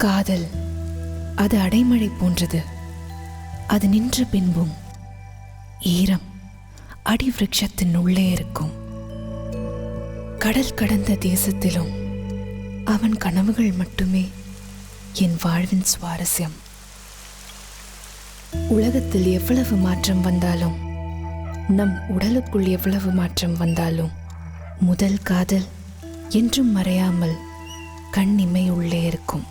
காதல் அது அடைமழை போன்றது. அது நின்ற பின்பும் ஈரம் அடி விருட்சத்தின் உள்ளே இருக்கும். கடல் கடந்த தேசத்திலும் அவன் கனவுகள் மட்டுமே என் வாழ்வின் சுவாரஸ்யம். உலகத்தில் எவ்வளவு மாற்றம் வந்தாலும், நம் உடலுக்குள் எவ்வளவு மாற்றம் வந்தாலும், முதல் காதல் என்றும் மறையாமல் கண்ணிமை உள்ளே இருக்கும்.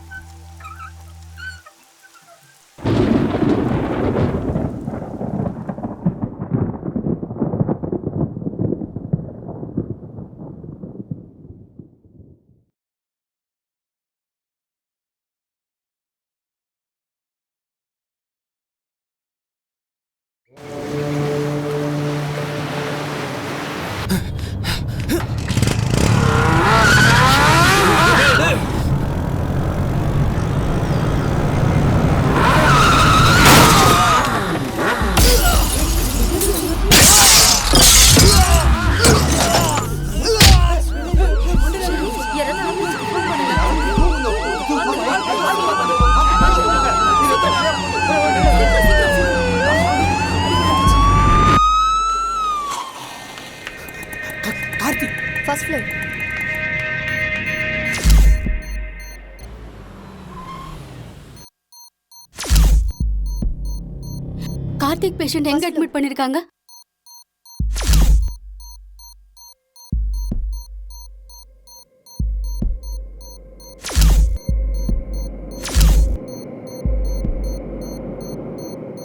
First floor. கார்த்திக் பேஷண்ட் எங்க அட்மிட் பண்ணிருக்காங்க?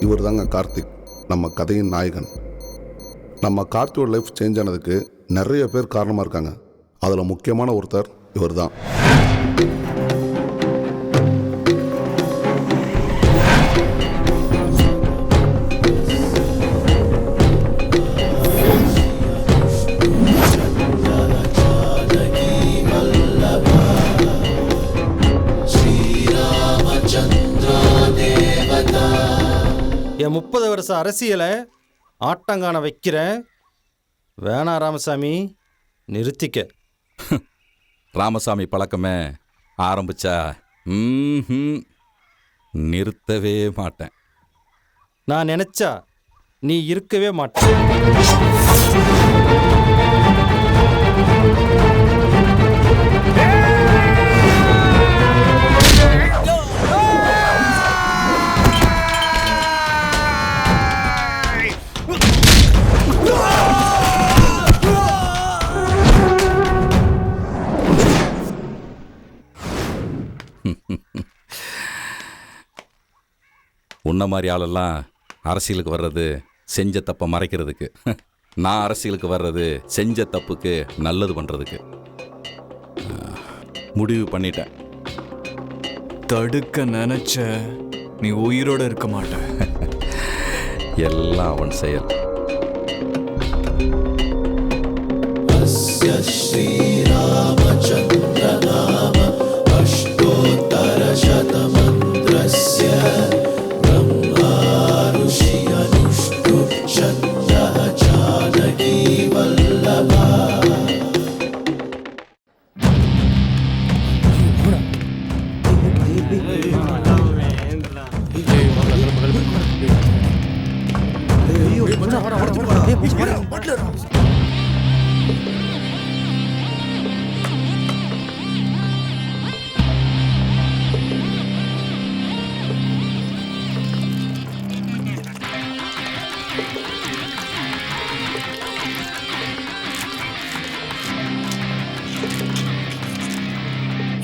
இவர் தாங்க கார்த்திக், நம்ம கதையின் நாயகன். நம்ம கார்த்தியோட லைஃப் சேஞ்ச் ஆனதுக்கு நிறைய பேர் காரணமாக இருக்காங்க. அதில் முக்கியமான ஒருத்தர் இவர் தான். என் 30 வருஷ அரசியலை ஆட்டங்கான வைக்கிறேன். வேணா ராமசாமி, நிறுத்திக்க. ராமசாமி பழக்கமே ஆரம்பிச்சா நிறுத்தவே மாட்டேன். நான் நினைச்சா நீ இருக்கவே மாட்டேன். உன்ன மாதிரி ஆளெல்லாம் அரசியலுக்கு வர்றது செஞ்ச தப்பை மறைக்கிறதுக்கு. நான் அரசியலுக்கு வர்றது செஞ்ச தப்புக்கு நல்லது பண்ணுறதுக்கு. முடிவு பண்ணிட்டேன். தடுக்க நினைச்ச நீ உயிரோட இருக்க மாட்ட. எல்லாம் அவன் செயல்.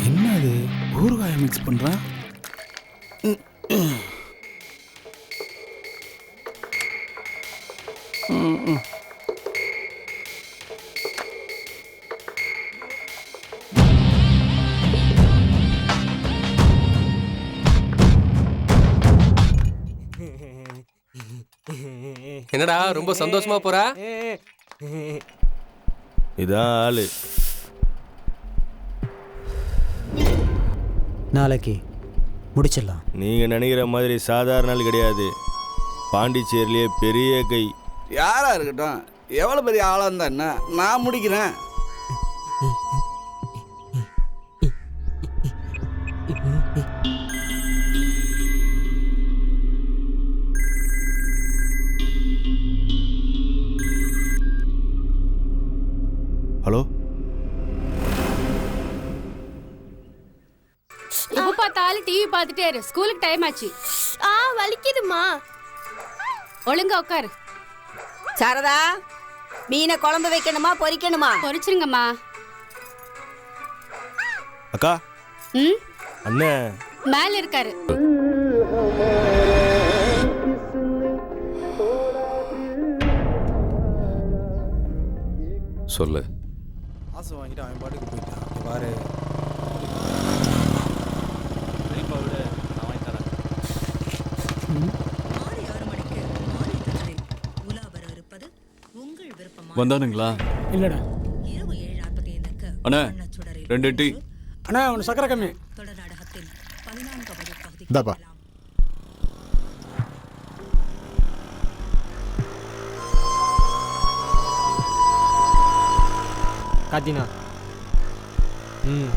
என்னது ஊறுகாயை மிக்ஸ் பண்ணுறான்? என்னடா ரொம்ப சந்தோஷமா போறா? இதான் ஆளு. நாளைக்கு முடிச்சிடலாம். நீங்கள் நினைக்கிற மாதிரி சாதாரண ஆள் கிடையாது. பாண்டிச்சேரியிலே பெரிய கை. யாரா இருக்கட்டும், எவ்வளோ பெரிய ஆளாக இருந்தா என்ன, நான் முடிக்கிறேன். ஹலோ, எப்ப பார்த்தாலும் டிவி பார்த்துட்டே இரு. ஸ்கூலுக்கு டைம் ஆச்சு. வலிக்குதுமா. ஒழுங்கா உட்காரு. சாரதா, மீனை குழம்பு வைக்கணுமா பொரிக்கணுமா? பொரிச்சிருங்கம்மா. அக்கா. ம், அண்ணன் மேல இருக்காரு. சொல்லு. காசு வாங்கிட்டு அவன் பாட்டுக்கு போயிட்டான். பாரு, வந்தானுங்களா? இல்லடா அண்ணா 2 டீ. அண்ணா உனக்கு சக்கரை கம்மி. இந்தாப்பா. காத்தினா. ம்,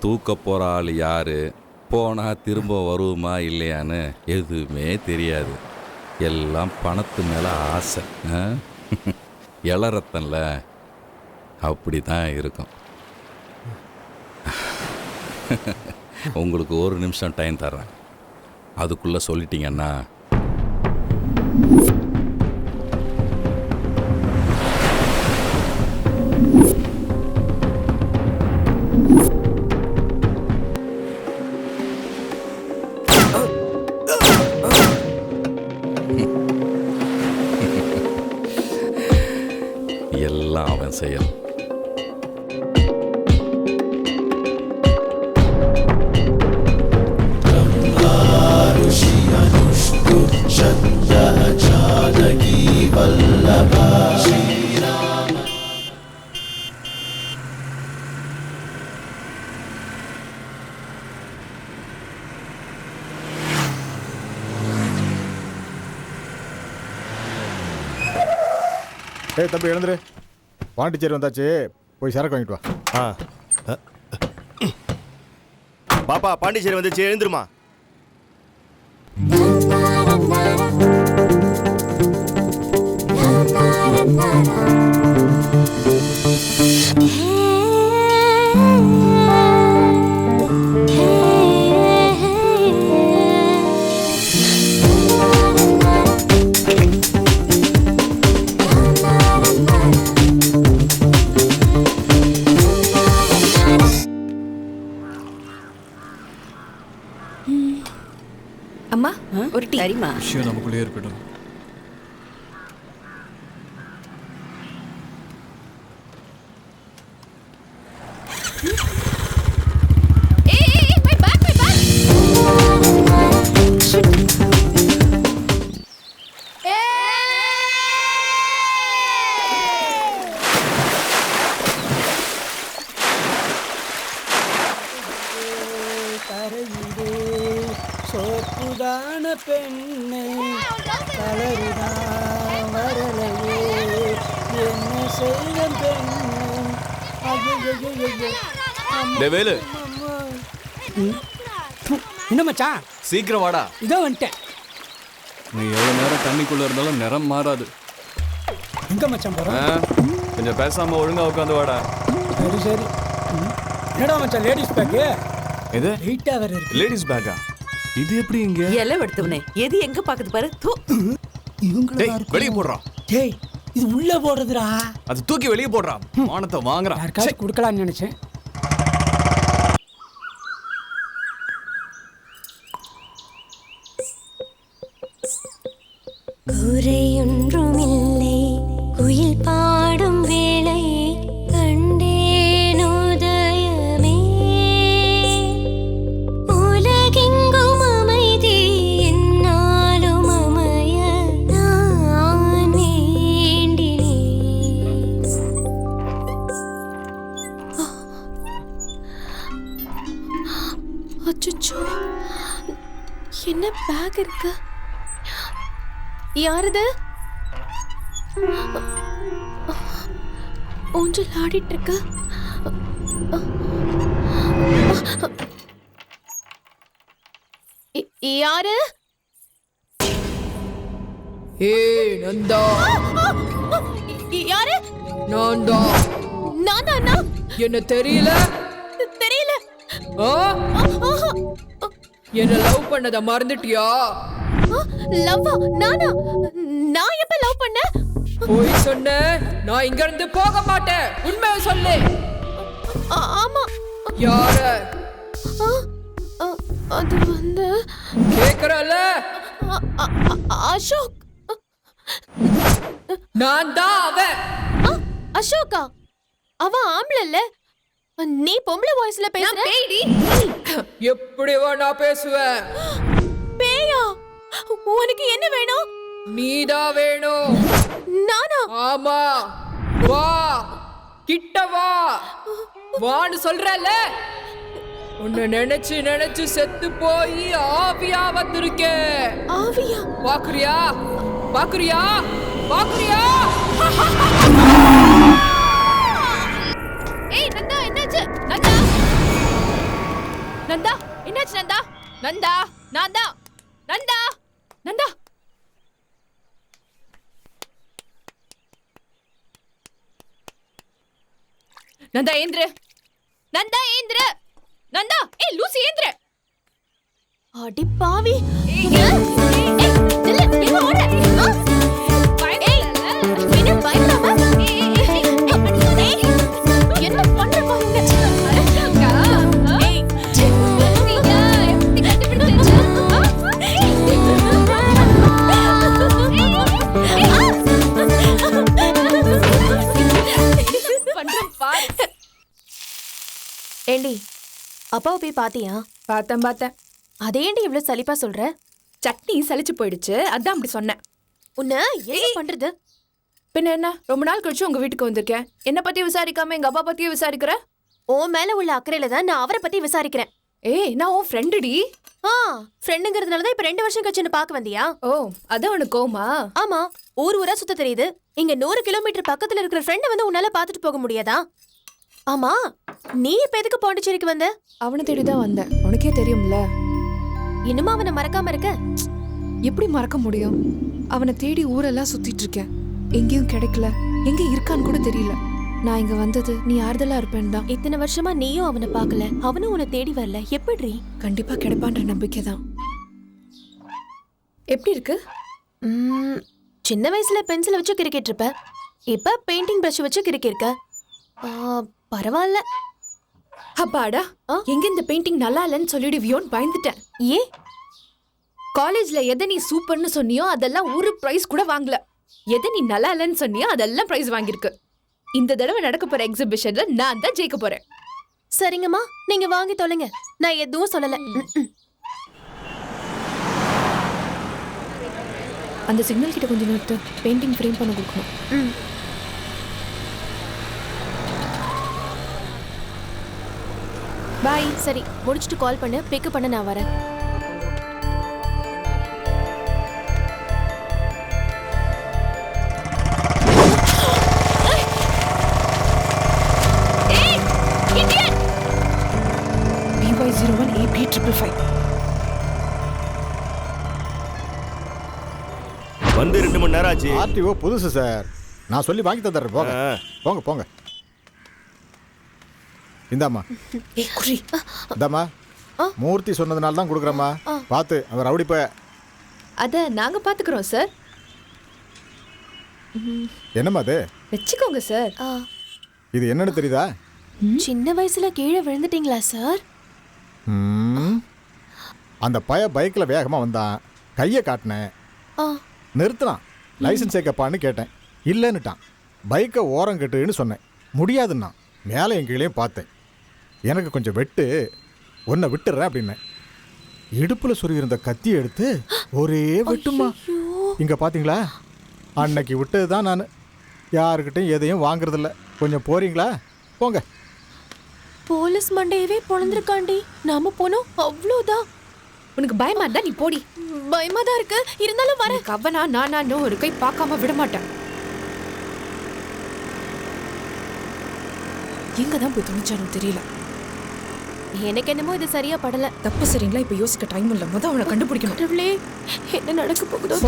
தூக்க போகிற ஆள் யார், போனால் திரும்ப வருமா இல்லையான்னு எதுவுமே தெரியாது. எல்லாம் பணத்து மேலே ஆசை. இளரத்தன்ல அப்படி தான் இருக்கும். உங்களுக்கு 1 நிமிஷம் டைம் தர்றேன். அதுக்குள்ளே சொல்லிட்டீங்கன்னா எல்லாம் அவன் செயல். ஏய் தம்பி எழுந்துரு, பாண்டிச்சேரி வந்தாச்சு, போய் சரக்கு வாங்கிட்டு வா. பாப்பா பாண்டிச்சேரி வந்துச்சு, எழுந்துருமா. அம்மா ஒரு டீ. சரிம்மா. விஷயம் நமக்குள்ளே இருக்கட்டும். சோப்புதான பெண்ணே கலருதான் வரலையே என்ன செய்ய பெண்ணே. வேலு என்ன மச்சான், சீக்கிரம் வாடா. இதோ வந்துட்டேன். நீ எவ்வளவு நேரம் தண்ணிக்குள்ள இருந்தாலும் நிறம் மாறாது. எங்க மச்சான் போறோம்? கொஞ்சம் பேசாம ஒழுங்கா உட்காந்து வாடா. சரி சரி. என்னடா மச்சான் லேடிஸ் பேக்கு? எது வெயிட்டா வேற இருக்கு. லேடிஸ் பேக்கா? இது எப்படி இங்க? எல்லாம் எடுத்தவனே எது எங்க பாக்குது பாரு. இவங்களா வெளிய போடுறா. டேய் இது உள்ள போடுறதுடா. அது தூக்கி வெளிய போடுறா. மானத்தை வாங்குறா. யாருக்காச்சும் கொடுக்கலாம்னு நினைச்சேன். குறையொன்றுமில்லை குயில் பாடும் வேளை கண்டேன் உதயமே உலகெங்கும் அமைதி என்னாலும் அமைய நான் வேண்டினேன். அச்சச்சோ, என்ன பேக் இருக்கு? யாரது? ஊஞ்சல் ஆடிட்டு இருக்க. யாரு? ஏய் நந்தா. யாரு? நந்தா. நானா? என்ன தெரியல? தெரியல. என்ன லவ் பண்ணத மறந்துட்டியா? லவ்வா? நானா? நான் எப்ப லவ் பண்ண? போய் சொன்ன, நான் இங்க இருந்து போக மாட்டேன். உண்மையை சொல்லு. ஆமா. யார? அது வந்து கேக்குறல. அசோக். நான் தான் அவன். அசோகா? அவன் ஆம்பளை இல்ல, நீ பொம்பளை வாய்ஸ்ல பேசுற. பேய்டி. எப்படி வேணா பேசுவேன். பேயா? உனக்கு என்ன வேணும்? நீதான் வேணும். நானா? ஆமா. வா கிட்ட வா. வான்னு சொல்றல. உன்னை நினைச்சு நினைச்சு செத்து போய் ஆவியா வந்திருக்கேன். ஆவியா? பாக்குறியா? பாக்குறியா? பாக்குறியா? ஏய் நந்தா, என்னாச்சு? நந்தா, நந்தா, என்னாச்சு? நந்தா, நந்தா, நந்தா, நந்தா, நந்தா. நந்தா ஏந்திர. நந்தா ஏந்திர. நந்தா, ஏய் லூசி ஏந்திர. அடி பாவி. நில்லு, எங்க ஓட? என்ன பயப்படாம? என்ன பண்ற பாருங்க. ஏண்டி அப்பாவை போய் பாத்தியா? பார்த்தேன். அதேண்டி இவ்வளவு சலிப்பா சொல்ற? சட்னி சலிச்சு போயிடுச்சு, அதான் அப்படி சொன்னேன். உன்ன என்ன பண்றது? பின்ன என்ன, ரொம்ப நாள் கழிச்சு உங்க வீட்டுக்கு வந்திருக்கேன். என்ன பத்தி விசாரிக்காம எங்க அப்பா பத்தியே விசாரிக்கிற? ஓ மேல உள்ள அக்கறையில தான் நான் அவரை பத்தி விசாரிக்கிறேன். ஏய், நான் உன் ஃப்ரெண்டுடி. ஃப்ரெண்டுங்கிறதுனால தான் இப்ப 2 வருஷம் கழிச்சு என்ன பார்க்க வந்தியா? ஓ, அதான் உனக்கு கோமா? ஆமா, ஊரா சுத்த தெரியுது. இங்க 100 கிலோமீட்டர் பக்கத்துல இருக்கிற ஃப்ரெண்ட வந்து உன்னால பாத்துட்டு போக முடியாதா? ஆமா, நீ இப்ப எதுக்கு பாண்டிச்சேரிக்கு வந்த? அவனை தேடிதான் வந்தேன், உனக்கே தெரியும்ல. இன்னுமா அவனை மறக்காம இருக்க? எப்படி மறக்க முடியும்? அவனை தேடி ஊரெல்லாம் சுத்திட்டு இருக்கேன், எங்கேயும் கிடைக்கல. எங்க இருக்கான்னு கூட தெரியல. நான் இங்க வந்தது நீ ஆறுதலா இருப்பேன் தான். இத்தனை வருஷமா நீயும் அவனை பார்க்கல, அவனும் உன்னை தேடி வரல. எப்படி? கண்டிப்பா கிடைப்பான்ற நம்பிக்கை தான். எப்படி இருக்கு? சின்ன வயசுல பென்சிலை வச்சு கிரிக்கெட் இருப்ப, இப்ப பெயிண்டிங் பிரஷ் வச்சு கிரிக்கெட். பரவாயில்ல. அப்பாடா, எங்க இந்த பெயிண்டிங் நல்லா இல்லைன்னு சொல்லிடுவியோன்னு பயந்துட்டேன். ஏன்? காலேஜ்ல எதை நீ சூப்பர்னு சொன்னியோ அதெல்லாம் ஒரு பிரைஸ் கூட வாங்கல. எதை நீ நல்லா இல்லைன்னு சொன்னியோ அதெல்லாம் பிரைஸ் வாங்கியிருக்கு. இந்த தடவை நடக்க போற எக்ஸிபிஷன்ல நான் தான் ஜெயிக்க போறேன். சரிங்கம்மா, நீங்க வாங்கி தொலைங்க, நான் எதுவும் சொல்லல. அந்த சிக்னல் கிட்ட கொஞ்சம் நிறுத்து, பெயிண்டிங் ஃப்ரேம் பண்ண கொடுக்கணும். பாய். சரி, முடிச்சுட்டு கால் பண்ணு, பிக்கப் பண்ண நான் வரேன். வந்து 2 மணி நேரம் ஆச்சு. ஆர்டிஓ புதுசு சார், நான் சொல்லி வாங்கி தந்துடுறேன். போங்க போங்க போங்க. இந்தாம்மா. இந்தாம்மா, மூர்த்தி சொன்னதுனால தான் கொடுக்குறேம்மா. பார்த்து அவர் ரவுடி போய். அத நாங்க பாத்துக்கிறோம் சார். என்னம்மா அது? வச்சுக்கோங்க சார். இது என்னன்னு தெரியுதா? சின்ன வயசுல கீழே விழுந்துட்டீங்களா சார்? அந்த பய பைக்கில் வேகமாக வந்தான், கையை காட்டினேன், நிறுத்தினான். லைசன்ஸ் ஏக்கப்பான்னு கேட்டேன், இல்லைன்னுட்டான். பைக்கை ஓரம் கட்டுன்னு சொன்னேன், முடியாதுன்னா. மேலே என் கீழேயும் பார்த்தேன். எனக்கு கொஞ்சம் வெட்டு, ஒன்றை விட்டுறேன் அப்படின்னேன். இடுப்பில் சொருகிருந்த கத்தியை எடுத்து ஒரே வெட்டுமா. இங்கே பார்த்தீங்களா, அன்னைக்கு விட்டது தான் நான். யாருக்கிட்டையும் எதையும் வாங்குறதில்ல. கொஞ்சம் போறீங்களா? போங்க. போலீஸ் மண்டையவே பொழந்திருக்காண்டி. நாம போனோம், அவ்வளோதான். உனக்கு பயமா இருந்தா நீ போடி. பயமா தான் இருக்கு, இருந்தாலும் வர. கவனா நானு ஒரு கை பார்க்காம விட மாட்டேன். எங்க தான் போய் துணிச்சானோ தெரியல. எனக்கு என்னமோ இது சரியா படல. தப்பு சரிங்களா இப்ப யோசிக்க டைம் இல்ல, முத அவனை கண்டுபிடிக்கணும். கடவுளே, என்ன நடக்க போகுதோ?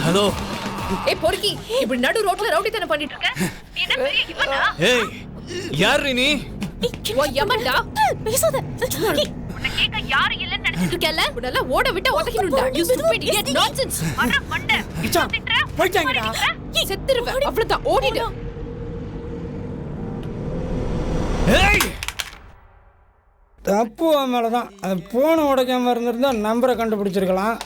ஹலோ. ஏய் பொறுக்கி, இப்படி நடு ரோட்ல ரவுடித்தனம் பண்ணிட்டு இருக்க? நீ என்ன பெரிய இவனா? ஏய், யார் நீ? ஓ யமன்டா, பேசாத. உன்னை கேக்க யாரு இல்லன்னு நினைச்சிட்டு இருக்கல? உடல ஓட விட்டு உதகினுடா. You stupid idiot, nonsense. அட மண்ட. கிச்சான், போய்ட்டாங்கடா. செத்துருவே, அவ்வளவுதான், ஓடிடு. ஏய், தப்பு மேலதான். அது போன உடைக்காம இருந்திருந்தா நம்பரை கண்டுபிடிச்சிருக்கலாம்.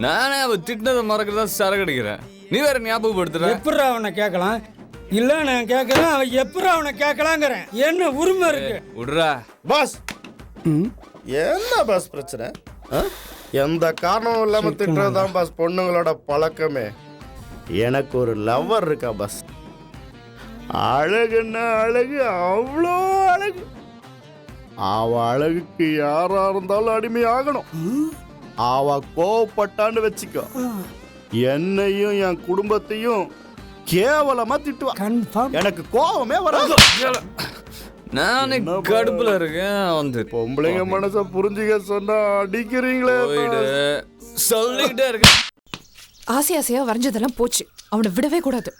நானே அவ திட்டினதை மறக்கிறதா சரக்கு அடிக்கிறேன். நீ வேற ஞாபகப்படுத்துற. எப்படி அவனை கேட்கலாம்? இல்ல நான் கேட்கறேன், அவன் எப்படி அவனை கேட்கலாங்கிறேன். என்ன உரிமை இருக்கு? விடுறா பாஸ் என்ன பாஸ் பிரச்சனை? எந்த காரணமும் இல்லாம திட்டுறதுதான் பாஸ் பொண்ணுங்களோட பழக்கமே. எனக்கு ஒரு லவ்வர் இருக்கா பாஸ். அழகுன்னா அழகு, அவ்வளோ அழகு. அவ அழகுக்கு யாரா இருந்தாலும் அடிமை ஆகணும். அவ கோவப்பட்டான்னு வச்சுக்கோ, என்னையும் என் குடும்பத்தையும் கேவலமா திட்டுவா. எனக்கு கோவமே வராது. நானே கடுப்புல இருக்கேன். வந்து பொம்பளைங்க மனச புரிஞ்சுக்க சொன்னா அடிக்கிறீங்களே. சொல்லிக்கிட்டே இருக்கேன். ஆசை ஆசையா வரைஞ்சதெல்லாம் போச்சு, அவனை விடவே கூடாது.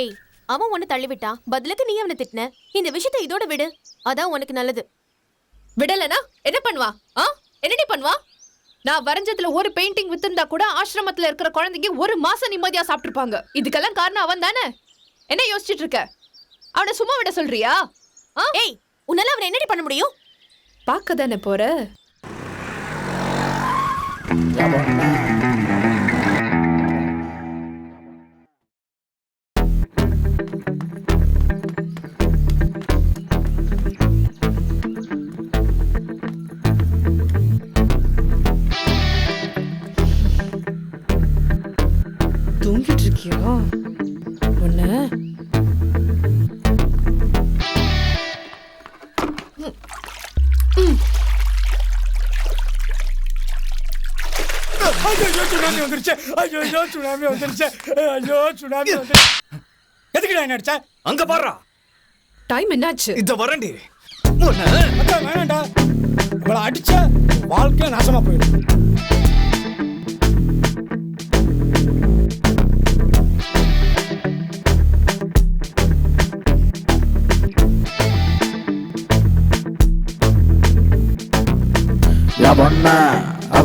ஏய், அவன் உன்னை தள்ளிவிட்டான், பதிலுக்கு நீ அவனை திட்டின. இந்த விஷயத்தை இதோட விடு, அதான் உனக்கு நல்லது. விடலனா என்ன பண்ணுவா? என்னடி பண்ணுவா? நான் வரைஞ்சதுல ஒரு பெயிண்டிங் வித்திருந்தா கூட ஆசிரமத்துல இருக்கிற குழந்தைங்க ஒரு மாசம் நிம்மதியா சாப்பிட்டுருப்பாங்க. இதுக்கெல்லாம் காரணம் அவன் தானே. என்ன யோசிச்சுட்டு இருக்க? அவனை சும்மா விட சொல்றியா? ஏய், உன்னால அவனை என்னடி பண்ண முடியும்? பார்க்க தானே போற. தூங்கிட்டு இருக்கியா? ஒண்ணு சுனாமி வந்துருச்சு. சுனாமி வந்துருச்சு. சுனாமி வந்துருச்சு. எதுக்குடா என்ன அடிச்ச? அங்க பாருடா. டைம் என்னாச்சு? இத வரேன்டி. வேணாண்டா, இவளை அடிச்ச வாழ்க்கை நாசமா போயிடும்.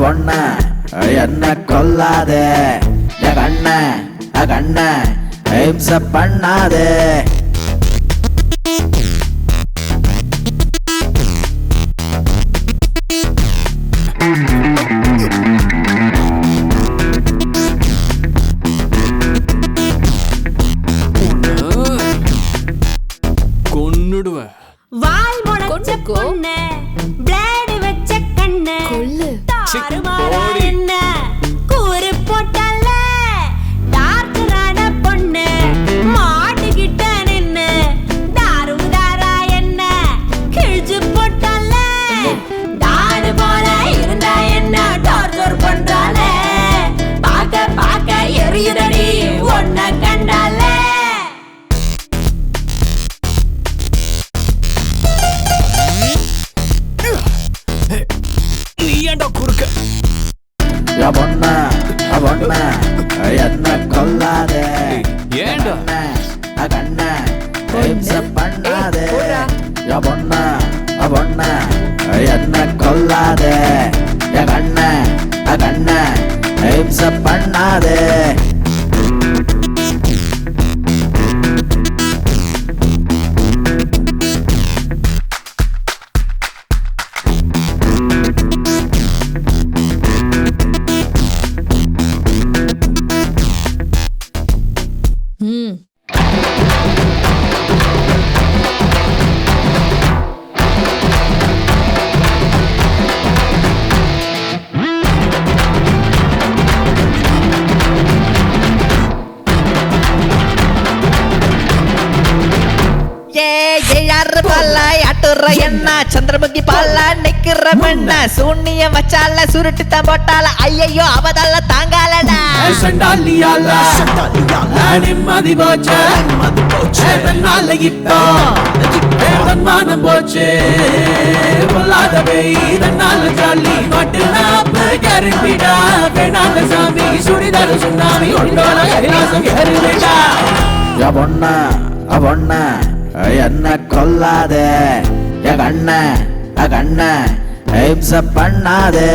பொண்ண என்ன கொல்லாதே, கண்ண ஹிம்சை பண்ணாதே. கொன்னுடுவேன். வால் முளைச்ச பொண்ணு, பிளேடு வச்ச கண்ணு, கொல்லு. என்ன கூறு போட்டல்ல, டார்ச்சரான பொண்ணு மாட்டுக்கிட்ட நின்னு தாருதாரா என்ன கிழிச்சு போட்டல்ல. தாடு போல இருந்தா என்ன டார்ச்சர் பண்றால, பாக்க பாக்க எரியுதடி ஒன்ன கண்டால. பொண்ண என்ன கொல்லாதே, ஏண்டா கண்ண ஹிம்சை பண்ணாதே. பொண்ண என்ன கொல்லாதே, கண்ண ஹிம்சை பண்ணாதே. என்ன சந்திரமுகி பாலா நிக்கிற பெண்ண சூன்னியம் வச்சால சுருட்டு போட்டால ஐயோ அவதால தாங்காலடா. நிம்மதி போச்சு இப்போ மானம் போச்சு. பொல்லாதவை இதனால ஜாலி மாட்டுடா வேணாங்க சாமி சுடிதாரு சுண்ணாமி ஒன்றோட கைலாசம் ஏறிடா. பொண்ண என்ன கொல்லாதே, கண்ண ஹிம்சை பண்ணாதே.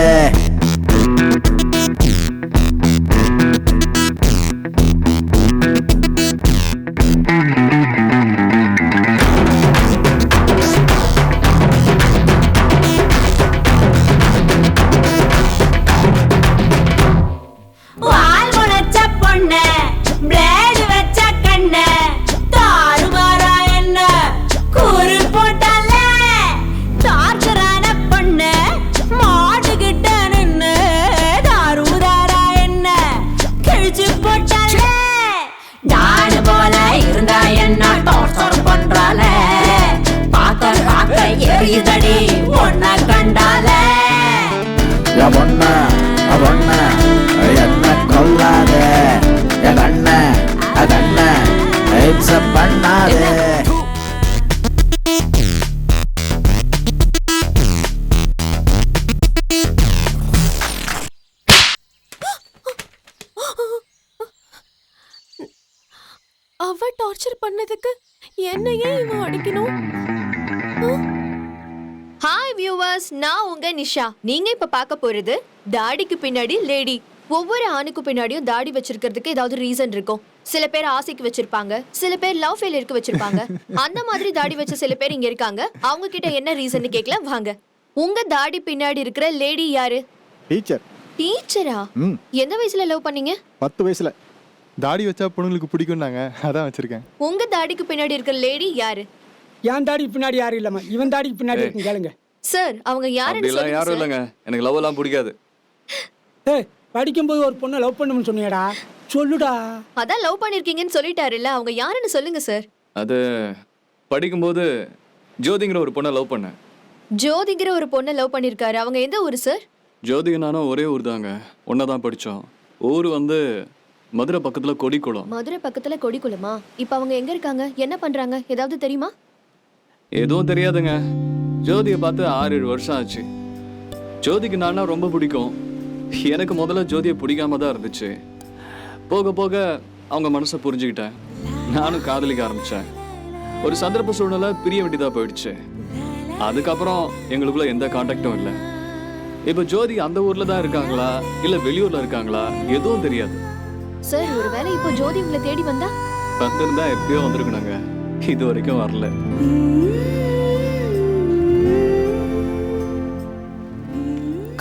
வால் முளைச்ச பொண்ணு, பிளேடு வச்ச கண்ணு, என் பொண்ணு என்ன கொல்லாதே என் கண்ண ஹிம்சை பண்ணாதே. அவ டார்ச்சர் பண்ணதுக்கு என்னையே இவன் அடிக்கணும்? ஹாய் வியூவர்ஸ், நான் உங்க நிஷா. நீங்க இப்ப பார்க்க போறது தாடிக்கு பின்னாடி லேடி. ஒவ்வொரு ஆணுக்கு பின்னாடியும் தாடி வச்சிருக்கிறதுக்கு ஏதாவது ரீசன் இருக்கும். சில பேர் ஆசைக்கு வச்சிருப்பாங்க, சில பேர் லவ் ஃபெயிலியருக்கு வச்சிருப்பாங்க. அந்த மாதிரி தாடி வச்ச சில பேர் இங்க இருக்காங்க. அவங்க கிட்ட என்ன ரீசன் கேட்கலாம் வாங்க. உங்க தாடி பின்னாடி இருக்கிற லேடி யாரு? டீச்சர். டீச்சரா? எந்த வயசுல லவ் பண்ணீங்க? 10 வயசுல. தாடி வச்சா பொண்ணுங்களுக்கு பிடிக்கும்னாங்க, அதான் வச்சிருக்கேன். உங்க தாடிக்கு பின்னாடி இருக்கிற லேடி யாரு? என் தாடி பின்னாடி யாரும் இல்லம்மா, இவன் தாடிக்கு பின்னாடி இருக்கு, கேளுங்க. சார், அவங்க யாருன்னு அப்படிலாம் சொல்லுங்க யாரும் சார். இல்லைங்க. எனக்கு லவ் எல்லாம் பிடிக்காது. ஏய், படிக்கும்போது ஒரு பொண்ணை லவ் பண்ணுன்னு சொன்னியடா, சொல்லுடா. அதான் லவ் பண்ணிருக்கீங்கன்னு சொல்லிட்டாருல்ல, அவங்க யாருன்னு சொல்லுங்க சார். அது படிக்கும்போது ஜோதிங்கிற ஒரு பொண்ணை லவ் பண்ணேன். ஜோதிங்கிற ஒரு பொண்ணை லவ் பண்ணிருக்காரு. அவங்க எந்த ஊரு சார்? ஜோதிக நானும் ஒரே ஊர் தாங்க, ஒன்னதான் படித்தோம். ஊர் வந்து மதுரை பக்கத்தில் கொடிக்குளம். மதுரை பக்கத்துல கொடிக்குளமா? இப்போ அவங்க எங்க இருக்காங்க, என்ன பண்றாங்க, ஏதாவது தெரியுமா? எதுவும் தெரியாதுங்க. ஜோதியை பார்த்து 6-7 வருஷம் ஆச்சு. ஜோதிக்கு நானா ரொம்ப பிடிக்கும். எனக்கு முதல்ல ஜோதியை பிடிக்காம தான் இருந்துச்சு. போக போக அவங்க மனசை புரிஞ்சுக்கிட்டேன். நானும் காதலிக்க ஆரம்பித்தேன். ஒரு சந்தர்ப்ப சூழ்நிலை பிரிய வேண்டியதாக போயிடுச்சு. அதுக்கப்புறம் எங்களுக்குள்ள எந்த கான்டாக்டும் இல்லை. இப்போ ஜோதி அந்த ஊரில் தான் இருக்காங்களா இல்லை வெளியூரில் இருக்காங்களா எதுவும் தெரியாது. சார், ஒருவேளை இப்போ ஜோதி உங்களை தேடி வந்தா? வந்திருந்தா எப்பயோ வந்திருக்கணுங்க, இது வரைக்கும் வரல.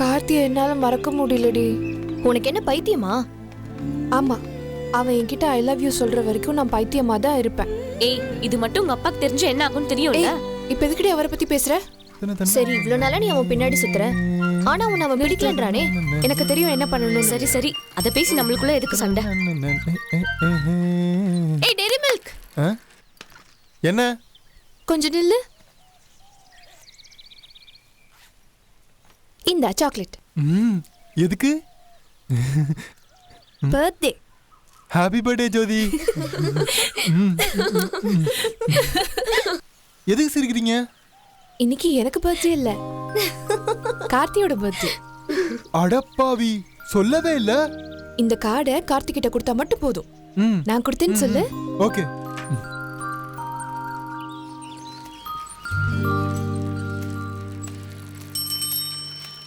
கார்த்தியை என்னால மறக்க முடியலடி. உனக்கு என்ன பைத்தியமா? ஆமா, அவன் என்கிட்ட ஐ லவ் யூ சொல்ற வரைக்கும் நான் பைத்தியமா தான் இருப்பேன். ஏய், இது மட்டும் உங்க அப்பாக்கு தெரிஞ்சு என்ன ஆகும்னு தெரியும்ல? இப்ப எதுக்கடி அவரை பத்தி பேசுற? சரி, இவ்ளோ நாளா நீ அவன் பின்னாடி சுத்துற, ஆனா உன்னை அவன் பிடிக்கலன்றானே. எனக்கு தெரியும் என்ன பண்ணணும். சரி சரி, அத பேசி நம்மளுக்குள்ள எதுக்கு சண்டை? ஏய் டெய்ரி மில்க், என்ன? கொஞ்சம் நில்லு. இந்த சாக்லேட். எதுக்கு? பர்த்டே. ஹாப்பி பர்த்டே ஜோதி. எதுக்கு சிரிக்கிறீங்க? இன்னைக்கு எனக்கு பர்த்டே இல்ல, கார்த்தியோட பர்த்டே. அடப்பாவி, சொல்லவே இல்ல. இந்த கார்டை கார்த்தி கிட்ட கொடுத்தா மட்டும் போதும். நான் கொடுத்தேன்னு சொல்லு. ஓகே.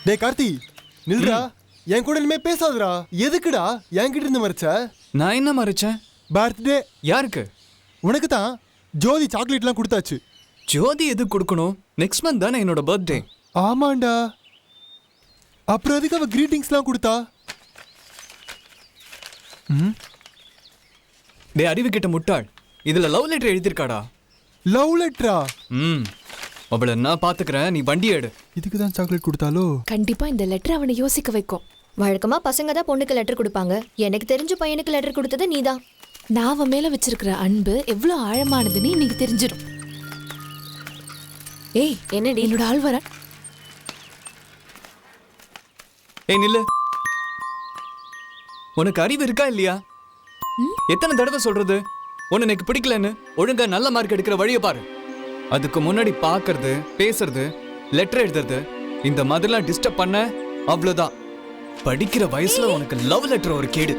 டேய் கார்த்தி, நில்றா. என் கூட இனிமே பேசாதடா. எதுக்குடா என்கிட்ட இருந்து மறைச்ச? நான் என்ன மறைச்சேன்? பர்த்டே யாருக்கு? உனக்கு தான். ஜோதி சாக்லேட்லாம் கொடுத்தாச்சு. ஜோதி எது கொடுக்கணும்? நெக்ஸ்ட் மந்த் தானே என்னோட பர்த்டே. ஆமாண்டா. அப்புறம் எதுக்கு அவ கிரீட்டிங்ஸ்லாம் கொடுத்தா? டே அறிவு கிட்ட முட்டாள், இதுல லவ் லெட்டர் எழுதிருக்காடா. லவ் லெட்டரா? அவளை நான் பாத்துக்கிறேன், நீ வண்டி எடு. இதுக்கு தான் சாக்லேட் கொடுத்தாலோ? கண்டிப்பா இந்த லெட்டர் அவனை யோசிக்க வைக்கும். வழக்கமா பசங்க தான் பொண்ணுக்கு லெட்டர் கொடுப்பாங்க. எனக்கு தெரிஞ்ச பையனுக்கு லெட்டர் கொடுத்தது நீதான். நான் அவன் மேல வச்சிருக்கிற அன்பு எவ்வளவு ஆழமானதுன்னு இன்னைக்கு தெரிஞ்சிடும். ஏய், என்னடி? என்னோட ஆள் வர. ஏய் நில்லு. உனக்கு அறிவு இருக்கா இல்லையா? எத்தனை தடவை சொல்றது உன்னை எனக்கு பிடிக்கலன்னு? ஒழுங்கா நல்ல மார்க் எடுக்கிற வழியை பாரு. அதுக்கு முன்னாடி பாக்குறது, பேசுறது, லெட்டர் எழுதுறது, இந்த மாதிரிலாம் டிஸ்டர்ப் பண்ண அவ்வளவுதான். படிக்கிற வயசுல உனக்கு லவ் லெட்டர் ஒரு கேடு.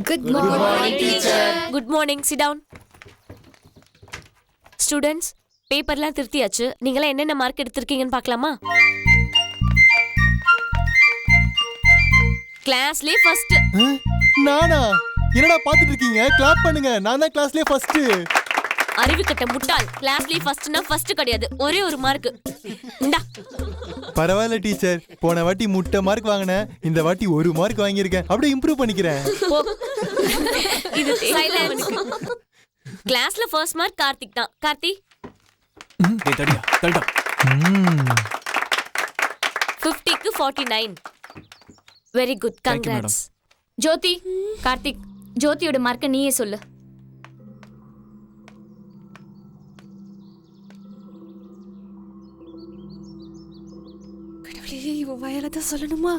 Good morning teacher. Good morning, sit down. Students, பேப்பர்லாம் திருத்தியாச்சு. நீங்களாம் என்னென்ன மார்க் எடுத்திருக்கீங்கன்னு பார்க்கலாமா? கிளாஸ்லயே ஃபர்ஸ்ட். நானா? என்னடா பாத்துட்டு இருக்கீங்க? கிளாப் பண்ணுங்க. நான் தான் கிளாஸ்லயே ஃபர்ஸ்ட். அறிவு கட்ட முட்டாள். கிளாஸ்லயே ஃபர்ஸ்ட்னா ஃபர்ஸ்ட் கிடையாது, ஒரே ஒரு மார்க். இந்தா. பரவாயில்ல டீச்சர், போன வாட்டி முட்டை மார்க் வாங்கினேன், இந்த வாட்டி 1 மார்க் வாங்கியிருக்கேன். அப்படியே இம்ப்ரூவ் பண்ணிக்கிறேன். இது சைலன்ஸ். கிளாஸ்ல ஃபர்ஸ்ட் மார்க் கார்த்திக் தான். கார்த்தி டேய் தடியா, தள்ளுடா. 50க்கு 49. Very good, congrats. Jyothi, Karthik, ஜோதியோட மார்க்க நீயே சொல்லு. இவ வயல தான் சொல்லணுமா?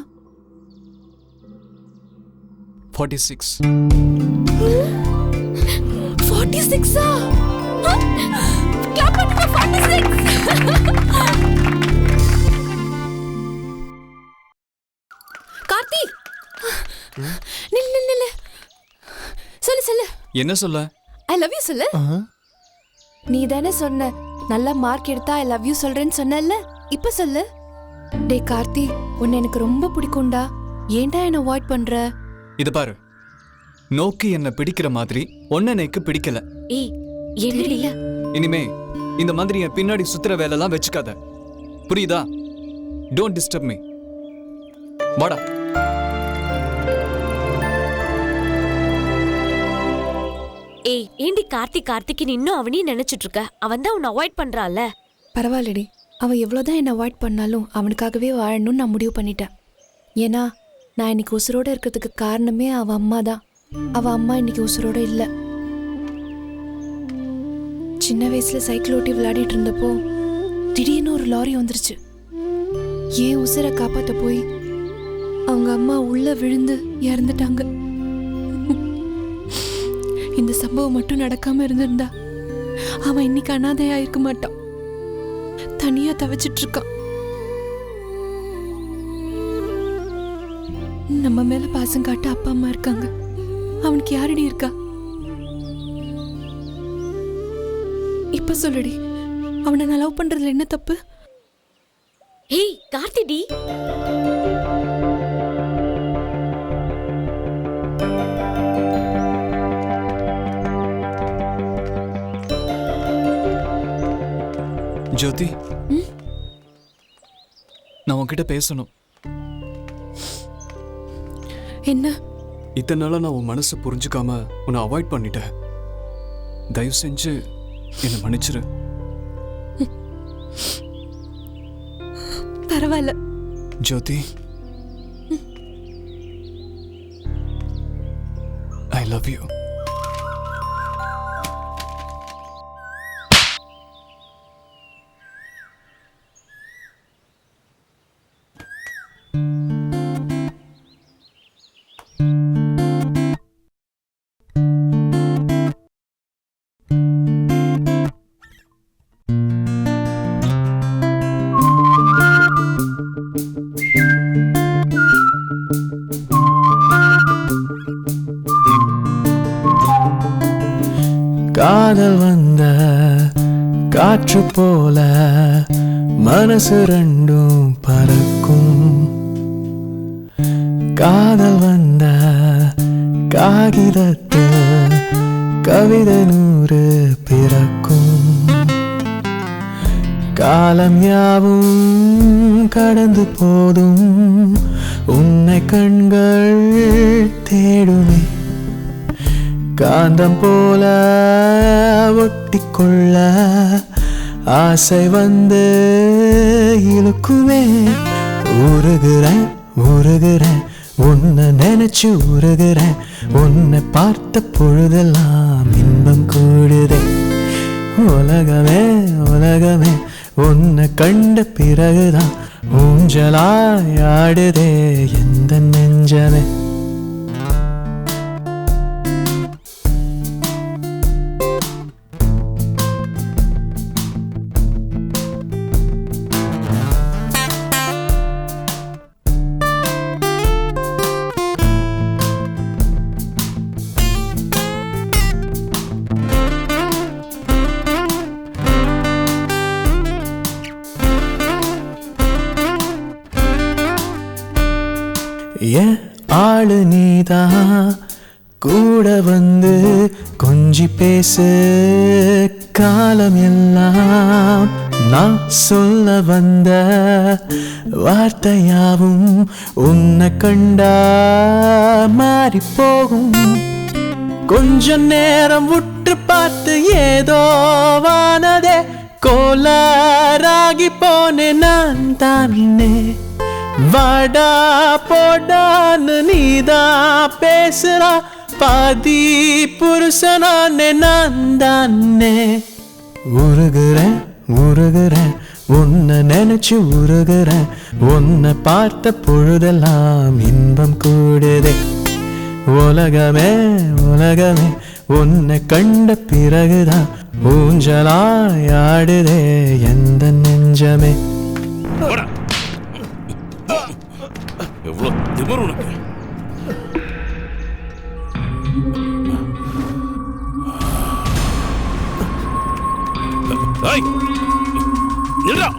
46. 46ஆ? கிளாப் பண்ணுங்க 46. கார்த்தி நில்ல சொல்லு என்ன சொல்ல? ஐ லவ் யூ சொல்லு. நீ தானே சொன்ன நல்ல மார்க் எடுத்தா ஐ லவ் யூ சொல்றேன்னு சொன்னல, இப்ப சொல்லு. டே கார்த்தி, உன்னை எனக்கு ரொம்ப பிடிக்கும்டா. ஏன்டா என்ன அவாய்ட் பண்ற? இது பாரு, நோக்கி என்ன பிடிக்கிற மாதிரி ஒன்ன எனக்கு பிடிக்கல. ஏய் என்னடி? இனிமே இந்த மாதிரி என் பின்னாடி சுத்துற வேலைலாம் வச்சுக்காத, புரியுதா? Don't disturb me. வாடா. ஏய் ஏண்டி கார்த்திக்கு இன்னும் அவனையும் நினைச்சிட்டு இருக்க? அவன் தான் உன்னை அவாய்ட் பண்றான்ல. பரவாயில்லடி, அவன் எவ்வளோதான் என்ன அவாய்ட் பண்ணாலும் அவனுக்காகவே வாழணும்னு நான் முடிவு பண்ணிட்டேன். ஏன்னா நான் இன்னைக்கு உசுரோட இருக்கிறதுக்கு காரணமே அவன் அம்மா தான். அவன் அம்மா இன்னைக்கு உசுரோட இல்லை. சின்ன வயசுல சைக்கிள் ஓட்டி விளையாடிட்டு இருந்தப்போ திடீர்னு ஒரு லாரி வந்துருச்சு. ஏன் உசுரை காப்பாற்ற போய் அவங்க அம்மா உள்ள விழுந்து இறந்துட்டாங்க. இந்த சம்பவம் மட்டும் நடக்காம இருந்திருந்தா அவன் இன்னைக்கு அனாதையா இருக்க மாட்டான். தனியா தவிச்சிட்டு இருக்கான். நம்ம மேல பாசம் காட்ட அப்பா அம்மா இருக்காங்க. அவனுக்கு யாரடி இருக்கா? இப்ப சொல்லுடி, அவனை நான் லவ் பண்றதுல என்ன தப்பு? ஏய் கார்த்திடி, ஜோதி, நான் உன்கிட்ட பேசணும். என்ன? இத்தனை நாளா நான் உன் மனசை புரிஞ்சுக்காம உன்னை அவாய்ட் பண்ணிட்டேன். தயவு செஞ்சு என்னை மன்னிச்சிரு. பரவாயில்ல ஜோதி, ஐ லவ் யூ. காதல் வந்த காற்று போல மனசு ரெண்டும் பறக்கும். காதல் வந்த காகிதத்து கவிதை 100 பிறக்கும். காலம் யாவும் கடந்து போதும் உன்னை கண்கள் தேடுமே. காந்தம் போல ஒட்டிக்கொள்ள ஆசை வந்து இழுக்குமே. உருகுறேன் உன்னை நினைச்சு உருகுறேன். உன்னை பார்த்த பொழுதெல்லாம் இன்பம் கூடுதே. உலகமே உன்னை கண்ட பிறகுதான் ஊஞ்சலாய் ஆடுதே எந்த நெஞ்சமே. ஏன் ஆளு நீதான் கூட வந்து கொஞ்சி பேசு. காலம் எல்லாம் நான் சொல்ல வந்த வார்த்தையாவும் உன்னை கண்டா மாறி போகும். கொஞ்ச நேரம் விட்டு பார்த்து ஏதோ வானதே கோளாறாகி போனேன் நான் தானே. வாடா போடான்னு நீதான் பேசுறா. பாதி புருஷனானே நான் தானே. உருகுறேன் உன்னை நினைச்சு உருகுறேன் உன்னை பார்த்த பொழுதெல்லாம் இன்பம் கூடுதே உலகமே உலகமே உன்னை கண்ட பிறகுதான் ஊஞ்சலாயாடுதே எந்த நெஞ்சமே. எவ்வளவு திமிரு உனக்கு. ஏய், நில்றா.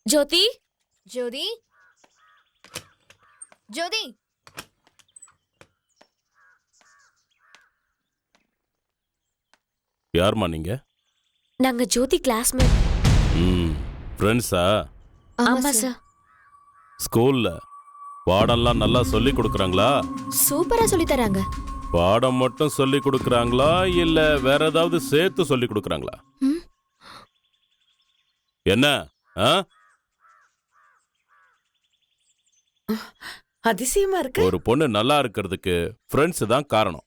ஜோதி ஜோதி ஜோதி யாருமா நீங்க? நாங்க ஜோதி கிளாஸ்மேட். ஃப்ரெண்ட்ஸா? ஆமா சார். ஸ்கூல்ல பாடம்லாம் நல்லா சொல்லி கொடுக்குறாங்களா? சூப்பரா சொல்லி தராங்க. பாடம் மட்டும் சொல்லி கொடுக்குறாங்களா இல்ல வேற ஏதாவது சேர்த்து சொல்லி கொடுக்குறாங்களா? என்ன அதிசயமா இருக்கு. ஒரு பொண்ணு நல்லா இருக்கிறதுக்கு ஃப்ரெண்ட்ஸ் தான் காரணம்.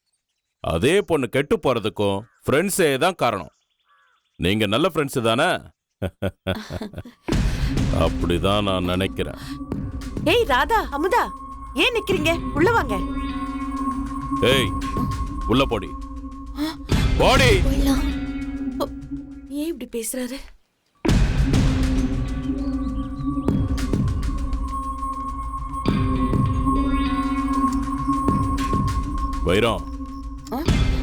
அதே பொண்ணு கெட்டு போறதுக்கும் ஃப்ரெண்ட்ஸே தான் காரணம். நீங்க நல்ல ஃப்ரெண்ட்ஸ் தானே? அப்படிதான் நான் நினைக்கிறேன். ஏய் ராதா, அமுதா, ஏன் நிக்கிறீங்க? உள்ள வாங்க. ஏய், உள்ள போடி. போடி. ஏன் இப்படி பேசுறாரு? வைரம்,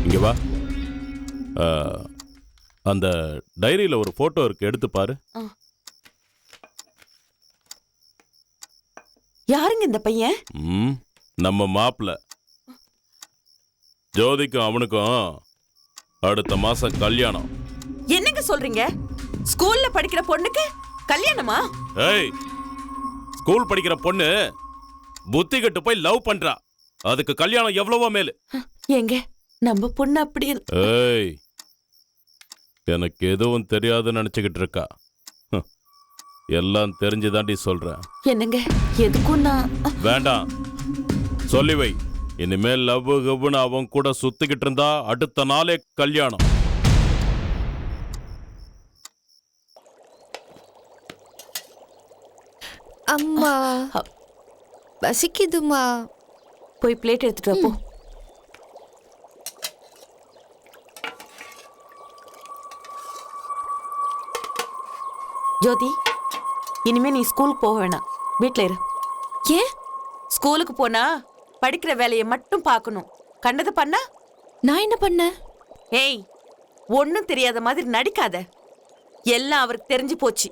இங்க வா. அந்த டைரியில ஒரு போட்டோ இருக்கு, எடுத்து பாரு. யாருங்க இந்த பையன்? நம்ம மாப்பிள்ள. ஜோதிக்கும் அவனுக்கும் அடுத்த மாசம் கல்யாணம். என்னங்க சொல்றீங்க? ஸ்கூல்ல படிக்கிற பொண்ணுக்கு கல்யாணமா? ஏய், ஸ்கூல் படிக்கிற பொண்ணு புத்தி கெட்டு போய் லவ் பண்றா. அதுக்கு கல்யாணம் எவ்வளவோ மேலு. எங்க நம்ம பொண்ணு அப்படி? ஏய், எனக்கு எதுவும் தெரியாதுன்னு நினைச்சுக்கிட்டு இருக்கா. எல்லாம் தெரிஞ்சுதாண்டி சொல்றேன். என்னங்க எதுக்கும் நான் வேண்டாம், சொல்லி வை. இனிமேல் லவ் கவ்னு அவன் கூட சுத்திக்கிட்டு இருந்தா அடுத்த நாளே கல்யாணம். அம்மா பசிக்குதுமா. போய் பிளேட் எடுத்துட்டு வா போ. ஜோதி, இனிமே நீ ஸ்கூலுக்கு போக வேணாம், வீட்ல இரு. ஏன்? ஸ்கூலுக்கு போனா படிக்கிற வேலையை மட்டும் பார்க்கணும். கண்டது பண்ணா? நான் என்ன பண்ண? ஏய், ஒன்னும் தெரியாத மாதிரி நடிக்காத. எல்லாம் அவருக்கு தெரிஞ்சு போச்சு.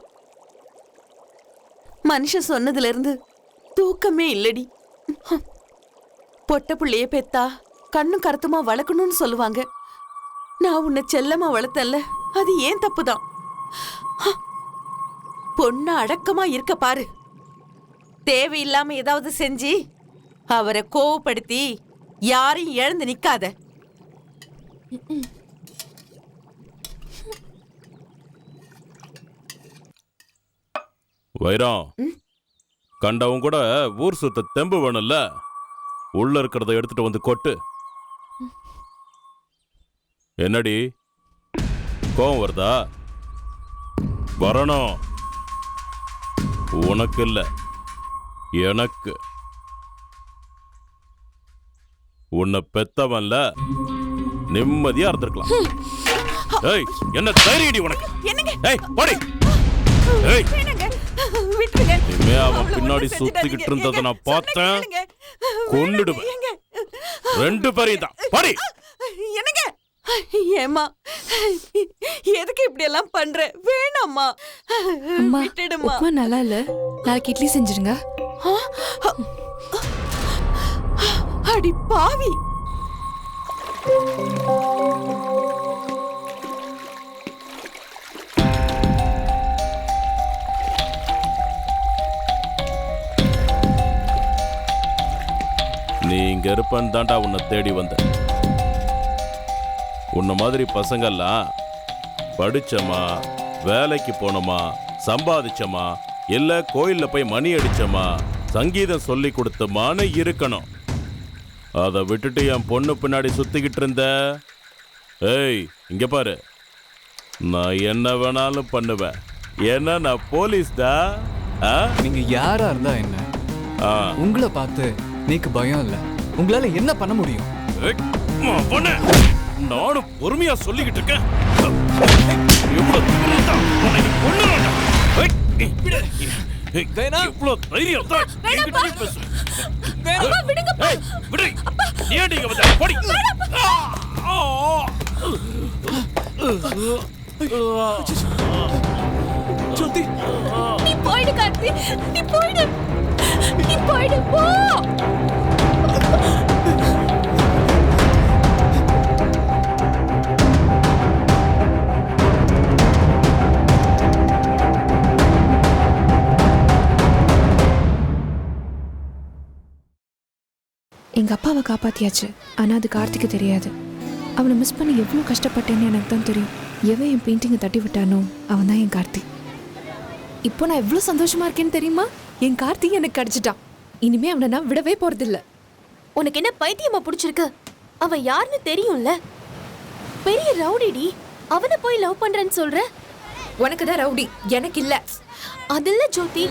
மனுஷன் சொன்னதுல இருந்து தூக்கமே இல்லடி. பொட்ட புள்ளைய பெத்தா கண்ணும் கருத்துமா வளர்க்கணும்னு சொல்லுவாங்க. நான் உன்னை செல்லமா வளர்த்தல்ல, அது ஏன் தப்புதான். பொண்ணு அடக்கமா இருக்க பாரு. தேவையில்லாம ஏதாவது செஞ்சு அவரை கோவப்படுத்தி யாரையும் இழந்து நிக்காத. வைரம், கண்டவன் கூட ஊர் சுத்த தெம்பு வேணும்ல. உள்ள இருக்கிறத எடுத்துட்டு வந்து கொட்டு. என்னடி கோவம் வருதா? வரணும். உனக்கு இல்ல, எனக்கு. உன்னை பெத்தவன்ல நிம்மதியா இருந்திருக்கலாம். ஏய், என்ன தைரியடி உனக்கு? ஏய், போடி. ஏய், இனிமே அவன் பின்னாடி சுத்திக்கிட்டு இருந்ததை நான் பார்த்தேன், கொன்னுடுவேன். ரெண்டு பேரையும் தான். போடி. என்னங்க? ஏமா, எதுக்கு இப்படி எல்லாம் பண்ற? வேணாம்மா, விட்டுடுமா. உப்புமா நல்லா இல்ல, நாளைக்கு இட்லி செஞ்சிருங்க. அடி பாவி. நீ இங்க இருப்பன்னு தாண்டா உன்னை தேடி வந்த. உன்ன மாதிரி பசங்கள்லாம் படிச்சமா, வேலைக்கு போனோமா, சம்பாதிச்சமா, இல்ல கோயில்ல போய் மணி அடிச்சோமா சங்கீதம் சொல்லி கொடுத்தமான்னு இருக்கணும். அதை விட்டுட்டு என் பொண்ணு பின்னாடி சுத்திக்கிட்டு இருந்த. ஏய் இங்க பாரு, நான் என்ன வேணாலும் பண்ணுவேன். ஏன்னா நான் போலீஸ்டா. நீங்க யாரா இருந்தா என்ன, உங்களை பார்த்து நீக்கு பயம் இல்ல. உங்களால என்ன பண்ண முடியும்? நானும் பொறுமையா சொல்லிக்கிட்டு இருக்கேன். ஜோதி, நீ போயிடு கார்த்தி, நீ போயிடு, நீ போயிடு, போ. எங்கள் அப்பாவை காப்பாற்றியாச்சு, ஆனால் அது கார்த்திக்கு தெரியாது. அவனை மிஸ் பண்ணி எவ்வளோ கஷ்டப்பட்டேன்னு எனக்கு தான் தெரியும். எவன் என் பெயிண்டிங்கை தட்டி விட்டானோ அவன் தான் என் கார்த்தி. இப்போ நான் எவ்வளோ சந்தோஷமா இருக்கேன்னு தெரியுமா? என் கார்த்தி எனக்கு கிடைச்சிட்டான். இனிமே அவனை நான் விடவே போறதில்ல. உனக்கு என்ன பைத்தியமா பிடிச்சிருக்கு? அவன் யாருன்னு தெரியும்ல, பெரிய ரவுடிடி. அவனை போய் லவ் பண்றேன்னு சொல்ற? உனக்கு தான் ரவுடி, எனக்கு இல்ல. அதில்ல ஜோதி.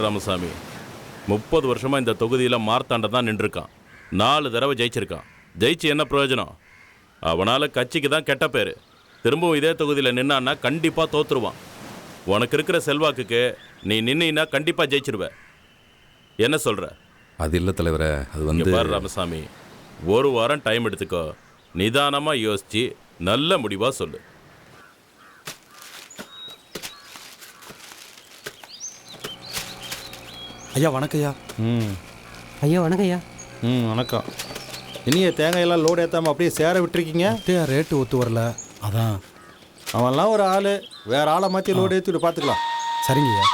ராமசாமி 30 வருஷமா இந்த தொகுதியில் மார்த்தாண்ட தான் நின்றுருக்கான். 4 தடவை ஜெயிச்சிருக்கான். ஜெயிச்சு என்ன பிரயோஜனம்? அவனால் கட்சிக்கு தான் கெட்ட பேர். திரும்பவும் இதே தொகுதியில் நின்னான்னா கண்டிப்பாக தோத்துருவான். உனக்கு இருக்கிற செல்வாக்குக்கு நீ நின்னா கண்டிப்பா ஜெயிச்சிருவ. என்ன சொல்ற? அது இல்லை தலைவரே, அது இங்க வந்து பாரு ராமசாமி, ஒரு வாரம் டைம் எடுத்துக்கோ. நிதானமா யோசிச்சு நல்ல முடிவா சொல்லு. ஐயா வணக்கம்யா. ஐயா வணக்கம் ஐயா. வணக்கம். இனிய தேங்காயெல்லாம் லோடு ஏற்றாமல் அப்படியே சேர விட்டுருக்கீங்க. ரேட்டு ஒத்து வரல, அதான். அவன்லாம் ஒரு ஆள், வேற ஆளை மாற்றி லோடு ஏற்றிட்டு பார்த்துக்கலாம். சரிங்கய்யா.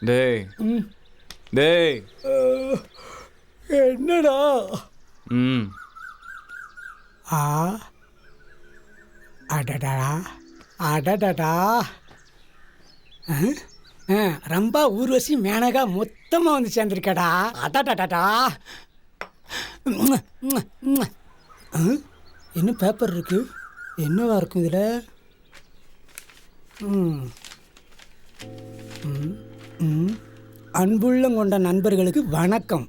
டேய் டேய் என்னடா? ஆ அடடா அடடடா. ரொம்ப ஊர்வசி மேனகா மொத்தமாக வந்து சேர்ந்துருக்கடா. அடடடா. என்ன பேப்பர் இருக்கு? என்னவா இருக்கும் இதில்? அன்புள்ளம் கொண்ட நண்பர்களுக்கு வணக்கம்.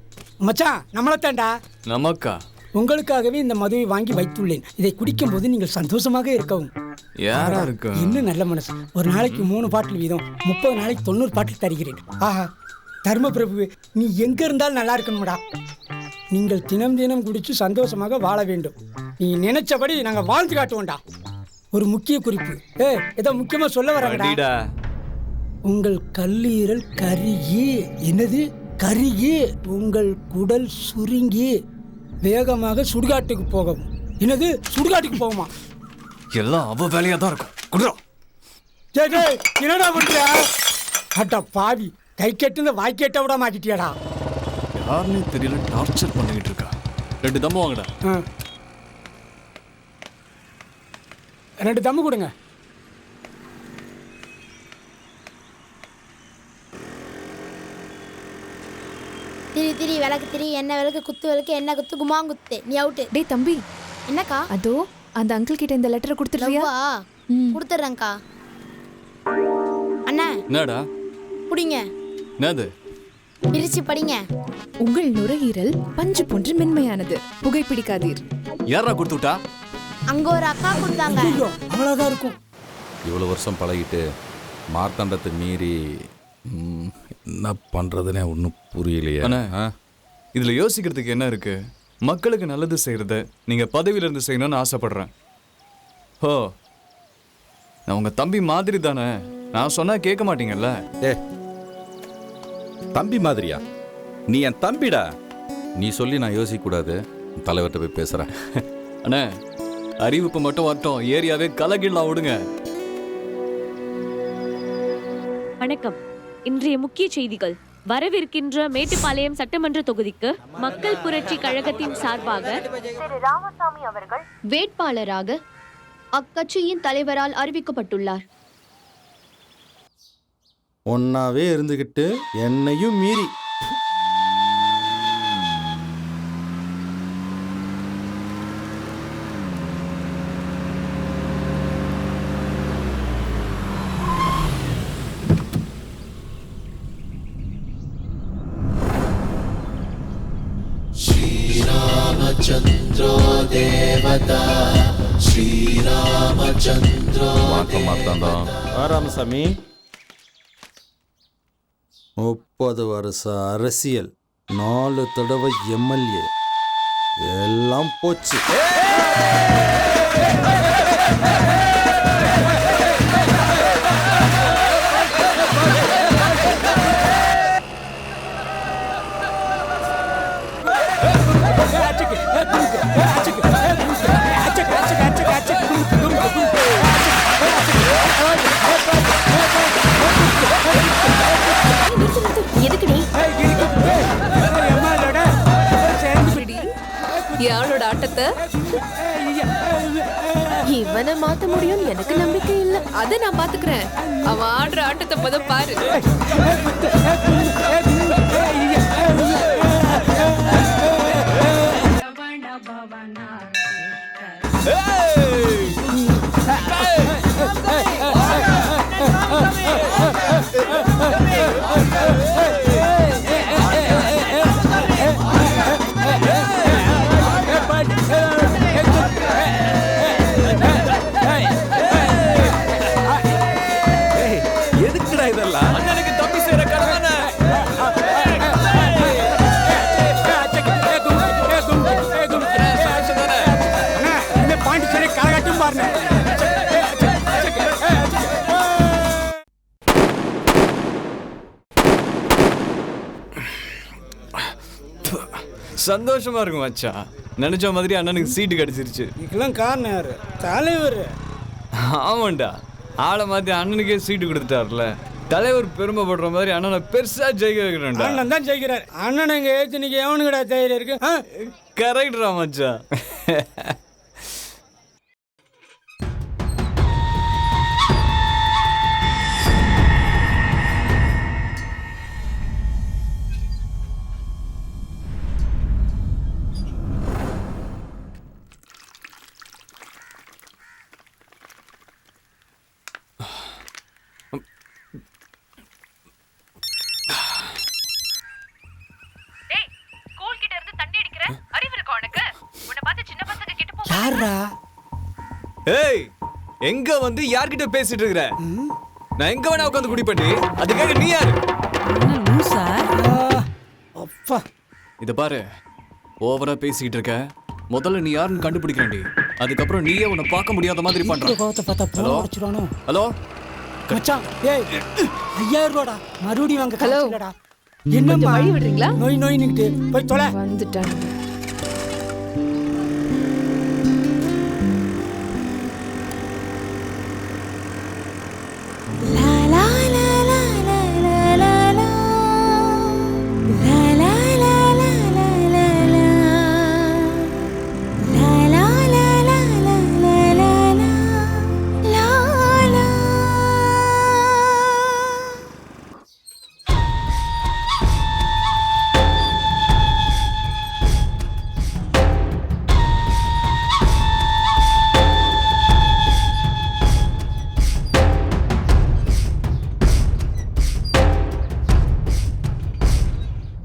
மச்சான் நம்மளத்தாண்டா. நமக்கா? உங்களுக்காகவே இந்த மதுவை வாங்கி வைத்துள்ளேன். இதை குடிக்கும் போது நீங்கள் சந்தோஷமாக இருக்கவும். யாரா இருக்கு? இன்னும் நல்ல மனசு. ஒரு நாளைக்கு 3 பாட்டில் வீதம் 30 நாளைக்கு 90 பாட்டில் தருகிறேன். ஆஹா தர்மபிரபு, நீ எங்க இருந்தாலும் நல்லா இருக்கணும்டா. நீங்கள் தினம் தினம் குடிச்சு சந்தோஷமாக வாழ வேண்டும். நீ நினைச்சபடி நாங்கள் வாழ்ந்து காட்டுவோம்டா. ஒரு முக்கிய குறிப்பு, ஏதோ முக்கியமா சொல்ல வரேன்டா. உங்கள் கல்லீரல் கருகி, என்னது கருகி, உங்கள் குடல் சுருங்கி வேகமாக சுடுகாட்டுக்கு போகும். என்னது சுடுகாட்டுக்கு போகுமா? எல்லாம் அவ வேலையா தான் இருக்கும். குடுறோம். என்னடா பண்றியா? அட்டா பாவி, கை கெட்டு வாய் கேட்ட விட மாட்டிட்டியாடா. யாருன்னு தெரியல, டார்ச்சர் பண்ணிக்கிட்டு இருக்கா. 2 தம்மு வாங்கடா. 2 தம்மு கொடுங்க. திரி விளக்கு திரி, என்ன விளக்கு, குத்து விளக்கு, என்ன குத்து, குமாங்குத்து. நீ அவுட்டு. டேய் தம்பி. என்னக்கா? அதோ அந்த அங்கிள் கிட்ட இந்த லெட்டரை கொடுத்துறியா? கொடுத்துறேன்க்கா. அண்ணா என்னடா? புடிங்க. என்னது? பிரிச்சு படிங்க. உங்கள் நுரையீரல் பஞ்சு போன்று மென்மையானது, புகைப்பிடிக்காதீர். யாரா கொடுத்துட்டா? அங்க ஒரு அக்கா கொடுத்தாங்க. அவ்வளவுதான் இருக்கும். இவ்வளோ வருஷம் பழகிட்டு மார்த்தாண்டத்தை மீறி என்ன பண்ணுறதுனே ஒன்றும் புரியலையே. இதில் யோசிக்கிறதுக்கு என்ன இருக்கு? மக்களுக்கு நல்லது செய்கிறத நீங்கள் பதவியிலேருந்து செய்யணும்னு ஆசைப்படுறேன். ஓ, நான் உங்கள் தம்பி மாதிரி தானே. நான் சொன்னால் கேட்க மாட்டீங்கல்ல? தம்பி மாதிரியா? நீ என் தம்பிடா. நீ சொல்லி நான் யோசிக்கக்கூடாது. தலைவர்கிட்ட போய் பேசுகிறேன். அண்ணே, அறிவிப்பு மட்டும் வரட்டும், ஏரியாவே கலகிடலாம் விடுங்க. வணக்கம். இன்றைய முக்கிய செய்திகள். வரவிருக்கின்ற மேட்டுப்பாளையம் சட்டமன்ற தொகுதிக்கு மக்கள் புரட்சி கழகத்தின் சார்பாக திரு ராமசாமி அவர்கள் வேட்பாளராக அக்கட்சியின் தலைவரால் அறிவிக்கப்பட்டுள்ளார். ஒன்னாவே இருந்துகிட்டு என்னையும் மீறி श्रीरामचन्द्रो देवता श्रीरामचन्द्रो ராமசாமி. 30 வருஷ அரசியல், 4 தடவை எம்எல்ஏ, எல்லாம் போச்சு. யாரோட ஆட்டத்தை? இவனை மாத்த முடியும் எனக்கு நம்பிக்கை இல்ல. அத நான் பாத்துக்கிறேன். அவன் ஆடுற ஆட்டத்தை முத பாரு. எதுக்குடா இதெல்லாம்? அண்ணனுக்கு தம்பி செய்யற கடமை. பாண்டிச்சேரி கரகாட்டும் பாருங்க. சந்தோஷமா இருக்கும் மச்சான். நினைச்ச மாதிரி அண்ணனுக்கு சீட்டு கிடைச்சிருச்சு. இதுக்கெல்லாம் காரணம் யாரு? தலைவர். ஆமாண்டா, ஆளை மாத்தி அண்ணனுக்கே சீட்டு கொடுத்துட்டார்ல. தலைவர் பெருமைப்படுற மாதிரி அண்ணனை பெருசா ஜெயிக்க வைக்கிறேன்டா. அண்ணன் தான் ஜெயிக்கிறார். அண்ணன் இங்க ஏத்து நீங்க எவனுக்குடா தைரியம் இருக்கு? கரெக்டா மச்சான். யாரா? ஏய், எங்க வந்து யார்கிட்ட பேசிட்டு இருக்கற? நான் எங்க வேணா உட்கார்ந்து குடிப்பேன்டி. அதுக்காக நீ யாரு? அப்பா, இத பாரு, ஓவரா பேசிட்டு இருக்க. முதல்ல நீ யாருன்னு கண்டுபிடிக்கிறேன்டி. அதுக்கப்புறம் நீயே உன்னை பார்க்க முடியாத மாதிரி பண்ற. கோவத்தை பார்த்தா போன அடிச்சிரானோ. ஹலோ மச்சான், ஏய் 5000 ரூபாடா மறுபடியும் வாங்க. ஹலோ, இல்லடா. என்னம்மா வழி விடுறீங்களா? நோய் நிக்கிட்டு போய் தொலை. வந்துட்டான்.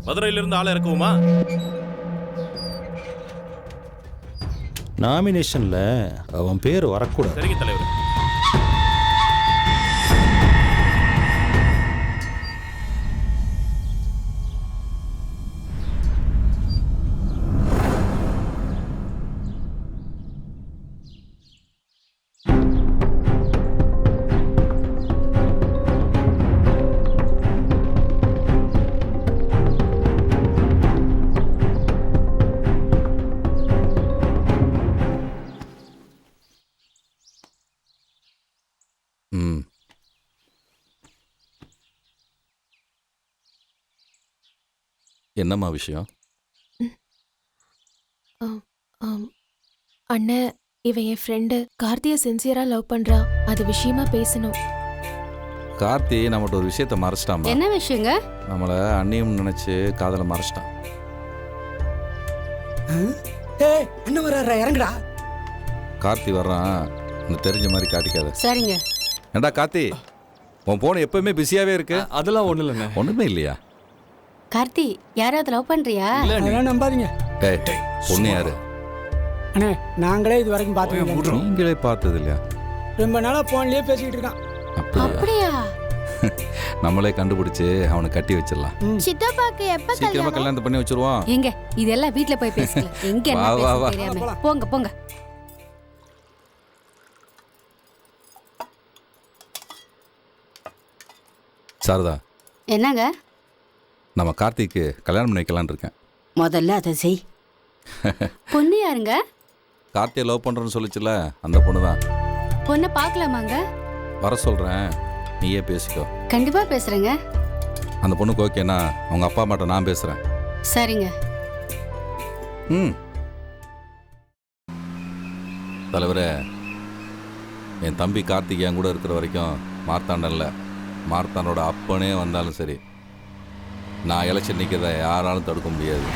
மதுரையிலிருந்து ஆளை இறக்குவோமா? நாமினேஷன்ல அவன் பேர் வரக்கூடாது. சரிங்க தலைவர். என்னம்மா விஷயம்? அண்ணன், இவன் என் ஃப்ரெண்டு. கார்த்தியை சின்சியரா லவ் பண்றா. அது விஷயமா பேசணும். கார்த்தி நம்மகிட்ட ஒரு விஷயத்த மறைச்சிட்டான். என்ன விஷயங்க? நம்மளை அண்ணியும் நினைச்சு காதலை மறைச்சிட்டான். ஏய், என்ன வர்றா? இறங்குடா. கார்த்தி வர்றான், உனக்கு தெரிஞ்ச மாதிரி காட்டிக்காத. சரிங்க. ஏண்டா கார்த்தி, உன் போன் எப்பவுமே பிஸியாவே இருக்கு. அதெல்லாம் ஒண்ணு இல்லைங்க. ஒண்ணுமே இல்லையா? கார்த்தி, யாராவது லவ் பண்றியா? அதெல்லாம் நம்பாதீங்க. டேய், பொண்ணு யாரு? அண்ணே, நாங்களே இது வரைக்கும் பார்த்தது. நீங்களே பார்த்தது இல்லையா? ரொம்ப நாளா போன்லயே பேசிக்கிட்டு இருக்கான். அப்படியா? நம்மளே கண்டுபிடிச்சு அவனை கட்டி வச்சிடலாம். சித்தப்பாக்கு எப்ப சீக்கிரமா கல்யாணம் பண்ணி வச்சிருவோம். எங்க இதெல்லாம் வீட்ல போய் பேசலாம். எங்க என்ன பேச தெரியாம. போங்க போங்க. சாரதா, என்னங்க? நம்ம கார்த்திக்கு கல்யாணம் பண்ணி வைக்கலான்னு இருக்கேன். முதல்ல அதை செய். பொண்ணு யாருங்க? கார்த்தியை லவ் பண்றேன்னு சொல்லிச்சுல, அந்த பொண்ணு தான். பொண்ணை பார்க்கலாமாங்க? வர சொல்றேன், நீயே பேசிக்கோ. கண்டிப்பா பேசுறேங்க. அந்த பொண்ணுக்கு ஓகேனா அவங்க அப்பா அம்மாட்ட நான் பேசுறேன். சரிங்க. தலைவரே, என் தம்பி கார்த்திக் என் கூட இருக்கிற வரைக்கும் மார்த்தாண்டல்ல, மார்த்தாண்டோட அப்பனே வந்தாலும் சரி, நான் எலெக்ஷன் நிற்கிறத யாராலும் தடுக்க முடியாது.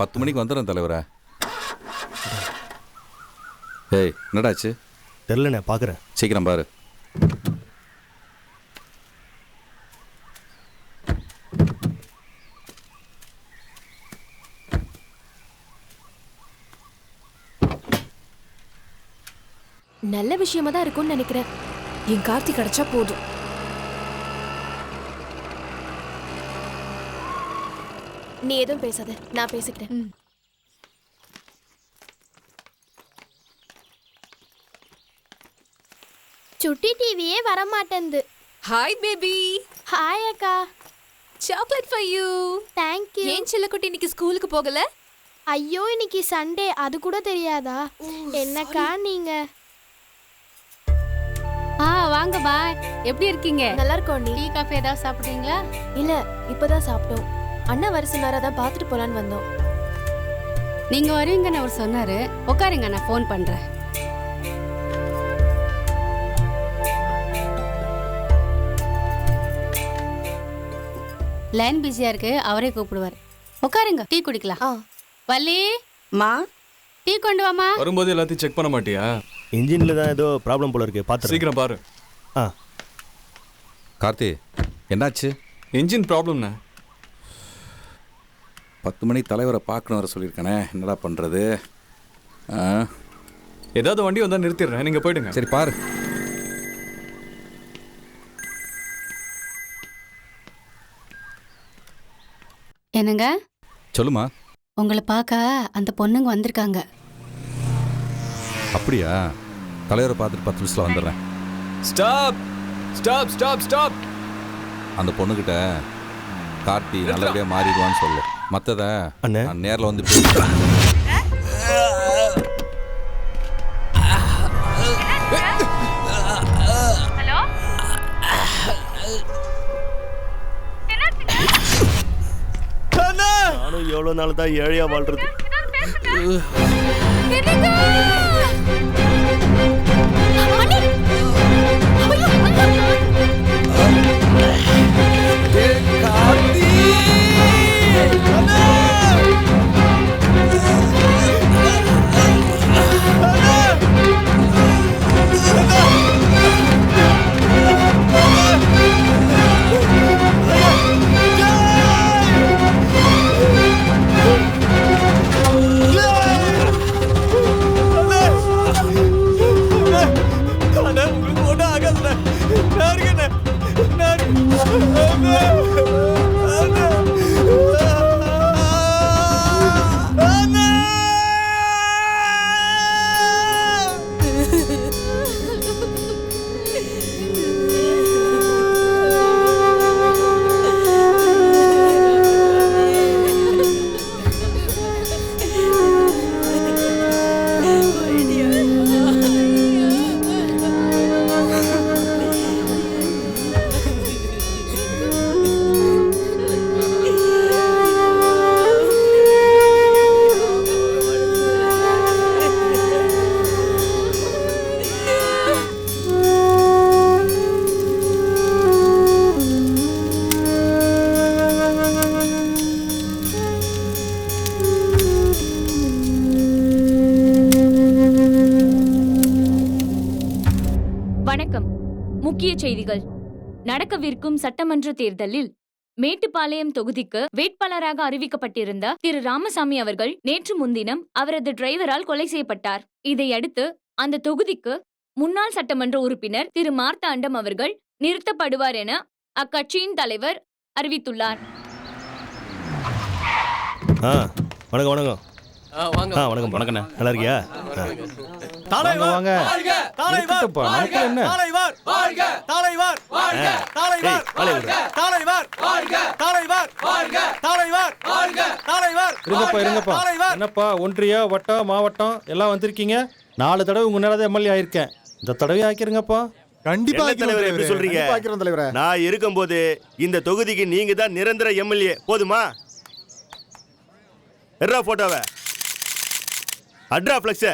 10 மணிக்கு வந்துடுறேன் தலைவரை. ஏய், என்னடாச்சு? தெரிலண்ணே, பார்க்குறேன். சீக்கிரம் பாரு. நல்ல விஷயமா தான் இருக்கும்னு நினைக்கிறேன். என் கார்த்தி கிடைச்சா போதும். நீ எதுவும் பேசாத, நான் பேசிக்கிறேன். சுட்டி டிவியே வர மாட்டேங்குது. Hi baby. ஹாய் அக்கா. Chocolate for you. Thank you. ஏன் செல்லக்குட்டி இன்னைக்கு ஸ்கூலுக்கு போகல? ஐயோ, இன்னைக்கு சண்டே, அது கூட தெரியாதா? என்னக்கா நீங்க? வாங்க பாய். எப்படி இருக்கீங்க? நல்லா இருக்கோம். நீ டீ காஃபி ஏதாவது சாப்பிட்றீங்களா? இல்ல, இப்பதான் சாப்பிட்டோம். அண்ணா வரசுனாரா தான் பார்த்துட்டு போலான்னு வந்தோம். நீங்க வருவீங்கன்னு அவர் சொன்னாரு. உட்காருங்க, நான் ஃபோன் பண்றேன். லைன் பிஸியா இருக்கு, அவரே கூப்பிடுவார். உட்காருங்க, டீ குடிக்கலாம். வள்ளி மா, டீ கொண்டு வாமா. வரும்போது எல்லாத்தையும் செக் பண்ண மாட்டியா? இன்ஜினில் தான் ஏதோ ப்ராப்ளம் போல இருக்கு, பார்த்து சீக்கிரம் பாரு. கார்த்தி, என்னாச்சு? இன்ஜின் ப்ராப்ளம்ண்ணே. 10 மணிக்கு தலைவரை பார்க்கணும் வர சொல்லியிருக்கானே, என்னடா பண்ணுறது? ஏதாவது வண்டி வந்தால் நிறுத்திடுறேன், நீங்கள் போயிடுங்க. சரி பாரு. என்னங்க? சொல்லுமா. உங்களை பார்க்க அந்த பொண்ணுங்க வந்திருக்காங்க. அப்படியா? தலைவரை பார்த்துட்டு 10 நிமிஷத்தில் வந்துடுறேன். Stop stop stop stop. அந்த பொண்ணுக்கிட்ட கார்த்தி நல்லபடியாக மாறிடுவான்னு சொல்லு. மற்றதை நான் நேரில் வந்து பேசுகிறேன். நானும் எவ்வளோ நாள் தான் ஏழையா வாழ்றது. முக்கிய செய்திகள். நடக்கவிருக்கும் சட்டமன்ற தேர்தலில் மேட்டுப்பாளையம் தொகுதிக்கு வேட்பாளராக அறிவிக்கப்பட்டிருந்த திரு ராமசாமி அவர்கள் நேற்று முன்தினம் அவரது டிரைவரால் கொலை செய்யப்பட்டார். இதையடுத்து அந்த தொகுதிக்கு முன்னாள் சட்டமன்ற உறுப்பினர் திரு மார்த்தாண்டம் அவர்கள் நிறுத்தப்படுவார் என அக்கட்சியின் தலைவர் அறிவித்துள்ளார். வணக்கம் வணக்கம். வணக்கம் வணக்கண்ணா, நல்லா இருக்கியா? வாங்க என்னப்பா, ஒன்றிய வட்டம் மாவட்டம் எல்லாம் வந்திருக்கீங்க. 4 தடவை உங்க நேரம் எம்எல்ஏ ஆயிருக்கேன். இந்த தடவை ஆக்கிருங்கப்பா. கண்டிப்பா தலைவர். எப்படி சொல்றீங்க? நான் இருக்கும்போது இந்த தொகுதிக்கு நீங்க தான் நிரந்தர எம்எல்ஏ. போதுமா? எர்ரா போட்டோவை அட்ரா ஃப்ளெக்ஸ்.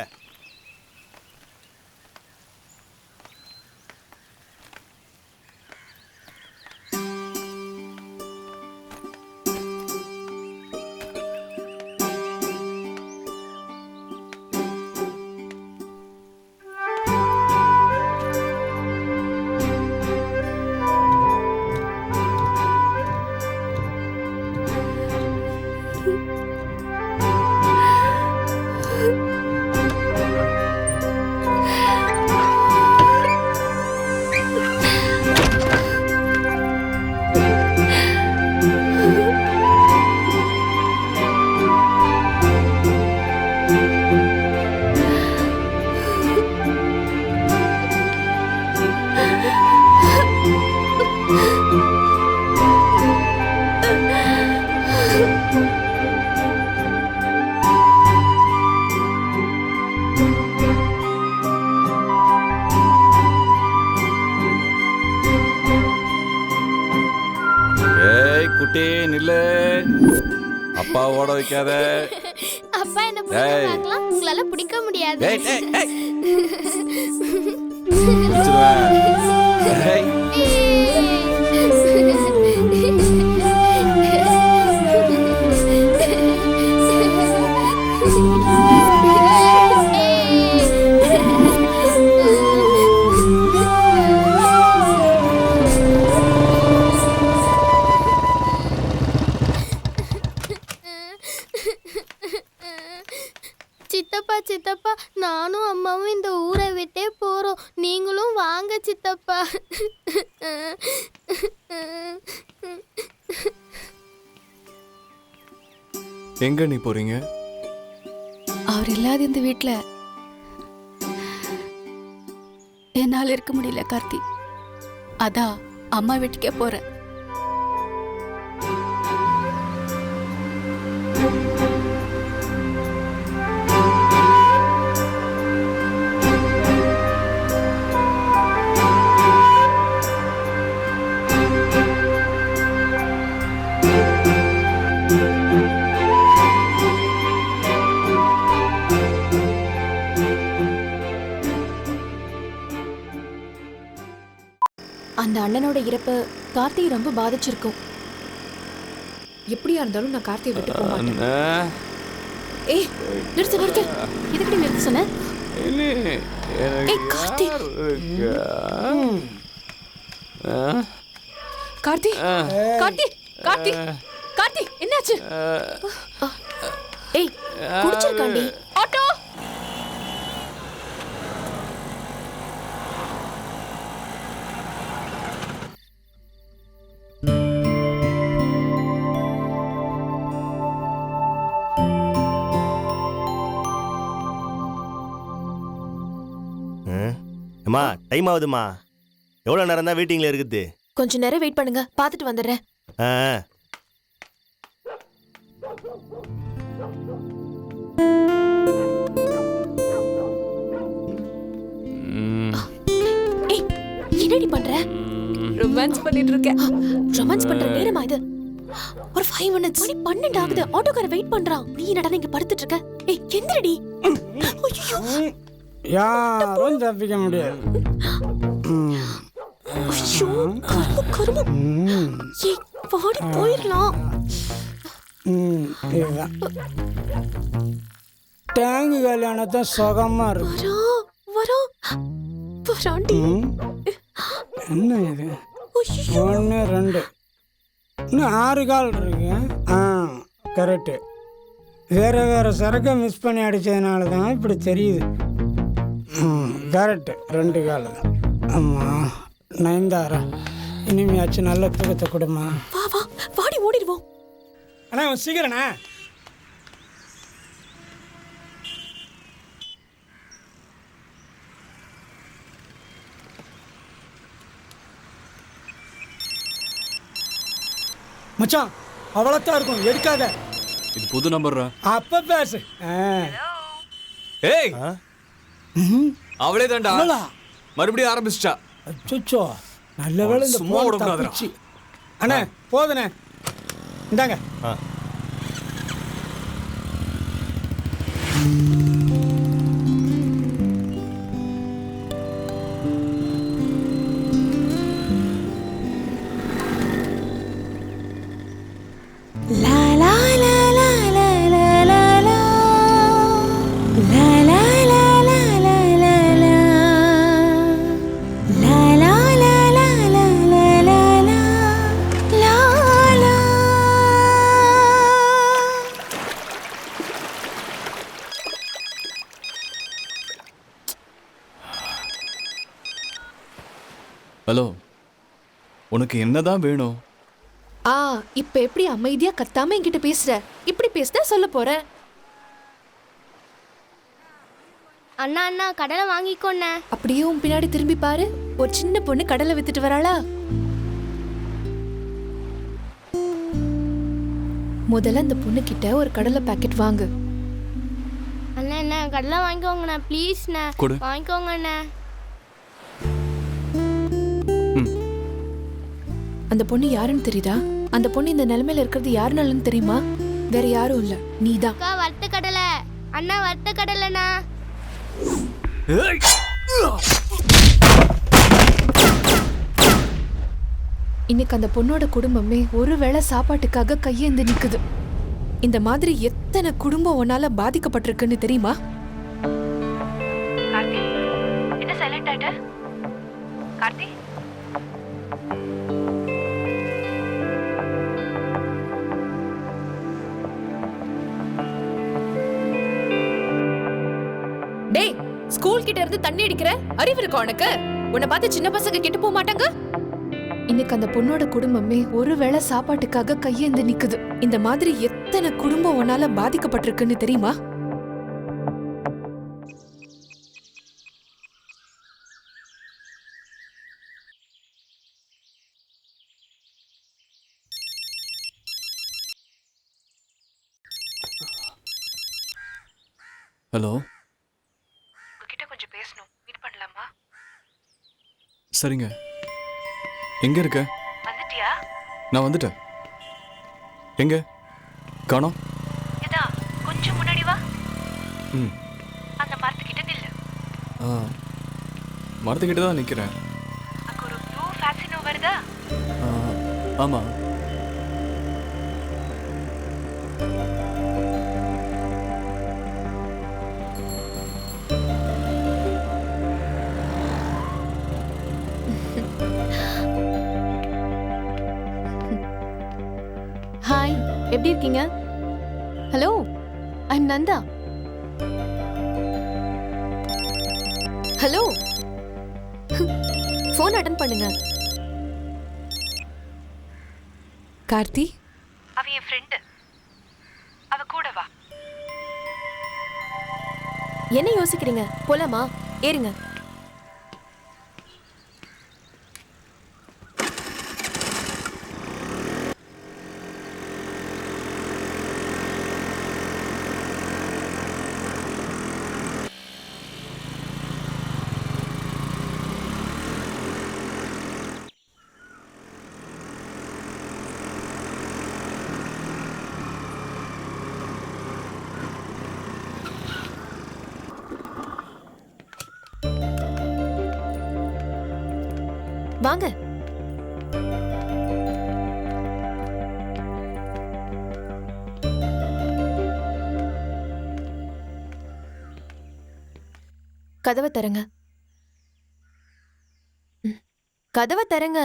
குட்டி நில்லு. அப்பா ஓட வைக்காத. அப்பா என்ன பிடிக்கலாம், உங்களால பிடிக்க முடியாது. சித்தப்பா சித்தப்பா, நானும் அம்மாவும் இந்த ஊரை விட்டே போறோம். நீங்களும் வாங்க சித்தப்பா. எங்க நீ போறீங்க? அவர் இல்லாத இந்த வீட்டில் என்னால் இருக்க முடியல கார்த்தி. அதான் அம்மா வீட்டுக்கே போறேன். அந்த அண்ணனோட இறப்பு கார்த்தியை ரொம்ப பாதிச்சிருக்கும். எப்படியா இருந்தாலும் நான் கார்த்தியை விட்டு போக மாட்டேன். ஏய் நிறுத்து. எதுக்கடி நிறுத்த சொன்ன? ஏய் கார்த்தி. கார்த்தி கார்த்தி கார்த்தி கார்த்தி, என்னாச்சு? ஏய் குடிச்சிருக்காண்டி. ஆட்டோ. அம்மா டைம் ஆகுதுமா. எவ்வளோ நேரம் தான் வெயிட்டிங்கில் இருக்குது? கொஞ்ச நேரம் வெயிட் பண்ணுங்க, பார்த்துட்டு வந்துடுறேன். ஏய் என்னடி பண்ற? ரொமான்ஸ் பண்ணிட்டு இருக்கேன். ரொமான்ஸ் பண்ற நேரமா இது? ஒரு 5 minutes. மணி 12 ஆகுது. ஆட்டோக்கார வெயிட் பண்றான். நீ என்னடா இங்க படுத்துட்டு இருக்க? ஏய் எந்திரடி. ஐயோ யாரும் தப்பிக்க முடியாது. ஐயோ கரும. ஏய் பாடி போயிரலாம். இதுதான் டேங்கு கல்யாணத்தை சுகமா இருக்கு. வராண்டி. என்ன இது? 1 2 இன்னும் 6 கால் இருக்கு. கரெக்டு. வேற சரக்கை மிஸ் பண்ணி அடித்ததுனால தான் இப்படி தெரியுது. கரெக்டு, 2 கால். ஆமாம் நயன்தாரா, இனிமையாச்சும் நல்ல தூக்கத்தை கொடுமா. வா வாடி ஓடிடுவோம். அண்ணா சீக்கிரண்ணா. மச்சான் அவ்வளோத்தான் இருக்கும், எடுக்காத. இது புது நம்பர்ரா. அப்ப பேசு. ஏய் அவளே தான்டா. மறுபடியும் ஆரம்பிச்சிட்டா. அச்சோ நல்ல வேளை இந்த சும்மா போன் விடக்கூடாதுடா. தப்பிச்சு. அண்ணே போதுண்ணே, இந்தாங்க. ஹலோ, உனக்கு என்னதான் வேணும்? இப்ப எப்படி அமைதியா கத்தாம என்கிட்ட பேசுற? இப்படி பேசினா சொல்ல போறேன். அண்ணா அண்ணா கடலை வாங்கிக்கோண்ண. அப்படியே உன் பின்னாடி திரும்பி பாரு, ஒரு சின்ன பொண்ணு கடலை வித்துட்டு வராளா. முதல்ல அந்த பொண்ணு கிட்ட ஒரு கடலை பாக்கெட் வாங்கு. அண்ணா அண்ணா கடலை வாங்கிக்கோங்கண்ணா ப்ளீஸ்ண்ணா, வாங்கிக்கோங்கண்ணா. அந்த பொண்ணு யாருன்னு தெரியுதா? அந்த பொண்ணு இந்த நிலைமையில இருக்கிறது யாருனாலன்னு தெரியுமா? வேற யாரும் இல்ல, நீதான். அக்கா வறுத்த கடலை, அண்ணா வறுத்த கடலைண்ணா. இன்னைக்கு அந்த பொண்ணோட குடும்பமே ஒருவேளை சாப்பாட்டுக்காக கையேந்து நிக்குது. இந்த மாதிரி எத்தனை குடும்பம் உன்னால பாதிக்கப்பட்டிருக்குன்னு தெரியுமா? கார்த்தி, என்ன சைலண்ட் ஆயிட்ட? கார்த்தி, டேய், ஸ்கூல் கிட்ட இருந்து தண்ணி அடிக்கிற அறிவு இருக்கா உனக்கு? உன்னை பார்த்து சின்ன பசங்க கெட்டு போக மாட்டாங்க? இன்னைக்கு அந்த பொண்ணோட குடும்பமே ஒருவேளை சாப்பாட்டுக்காக கையேந்து நிக்குது. இந்த மாதிரி எத்தனை குடும்பம் உன்னால பாதிக்கப்பட்டிருக்குன்னு தெரியுமா? ஹலோ, உங்ககிட்ட கொஞ்சம் பேசணும். மீட் பண்ணலாமா? சரிங்க. எங்க இருக்க? வந்துட்டியா? நான் வந்துட்டேன். எங்க காணோம்? இதா கொஞ்சம் முன்னாடி வா. ம், அந்த மரத்துக்கிட்ட நில்லு. மரத்துக்கிட்ட தான் நிற்கிறேன். அங்க ஒரு ப்ளூ ஃபேக்ஸினோ வருதா? ஆமாம். ஹாய், எப்படி இருக்கீங்க? Hello, I'm Nanda. Hello, phone attend பண்ணுங்க. கார்த்தி, அவ என் ஃப்ரெண்டு. அவ கூட வா. என்ன யோசிக்கிறீங்க? போலாமா? ஏறுங்க. வாங்க. கதவை தரங்க. கதவை தரங்க.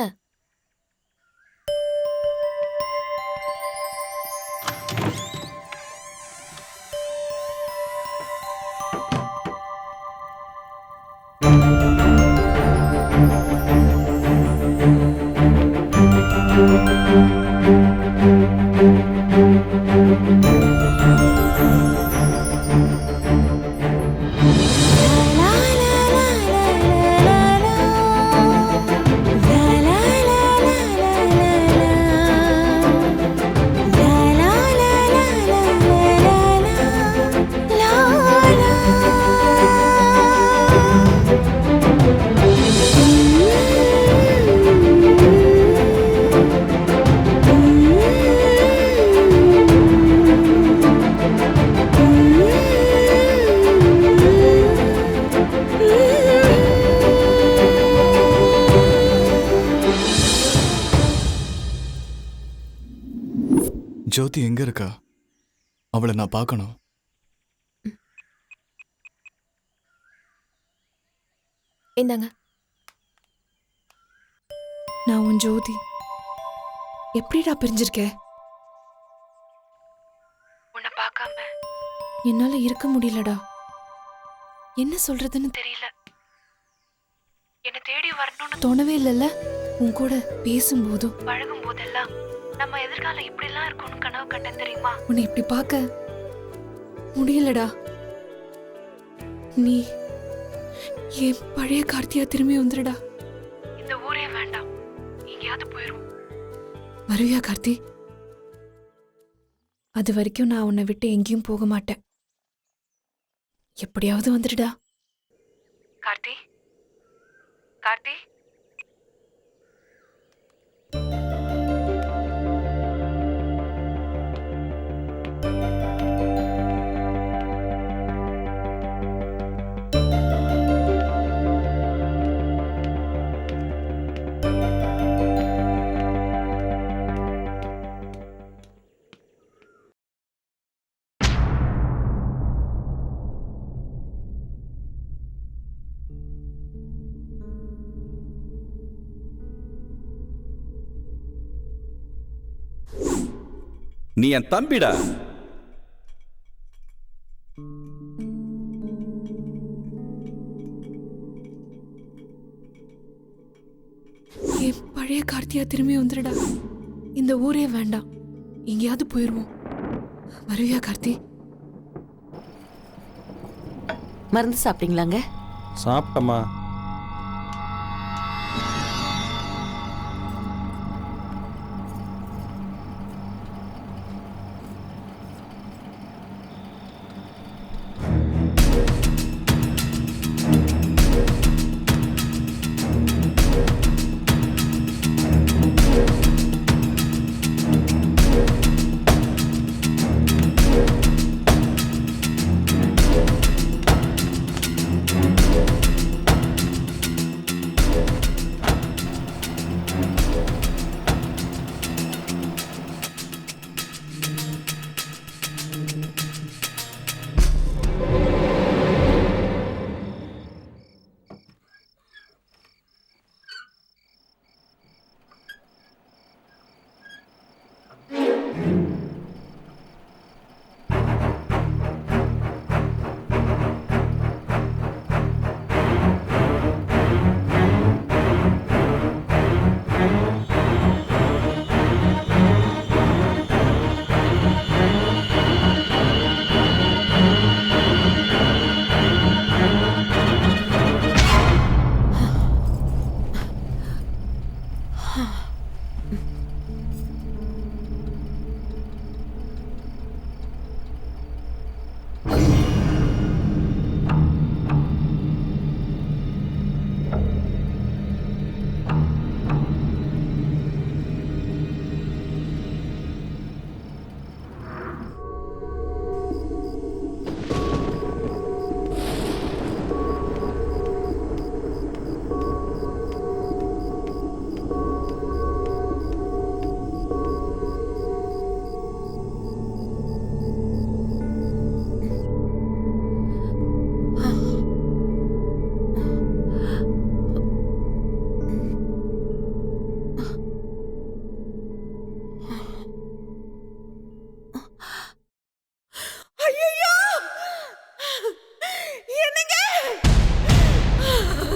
ஜோதி எங்க இருக்கா? அவளை நான் பார்க்கணும். இந்தாங்க. நான் உன் ஜோதி. எப்படிடா பிரிஞ்சிருக்க? உன்னை பார்க்காம என்னால இருக்க முடியலடா. என்ன சொல்றதுன்னு தெரியல. என்ன தேடி வரணும்னு தோணவே இல்லைல்ல. உன் கூட பேசும்போதும் பழகும் போதெல்லாம் நம்ம எதிர்காலம் இப்படிலாம் இருக்கும்னு கனவு கண்டேன் தெரியுமா? உன்னை இப்படி பார்க்க முடியலடா. நீ என் பழைய கார்த்தியா திரும்பி வந்துடுடா. இந்த ஊரே வேண்டாம், எங்கேயாவது போயிரும். வருவியா கார்த்தி? அது வரைக்கும் நான் உன்னை விட்டு எங்கேயும் போக மாட்டேன். எப்படியாவது வந்துடுடா. கார்த்தி, கார்த்தி. நீ என் தம்பிடா. என் பழைய கார்த்தியா திரும்பி வந்துடுடா. இந்த ஊரே வேண்டாம், எங்கேயாவது போயிடுவோம். வருவியா கார்த்தி? மருந்து சாப்பிட்டீங்களாங்க? சாப்பிட்டம்மா.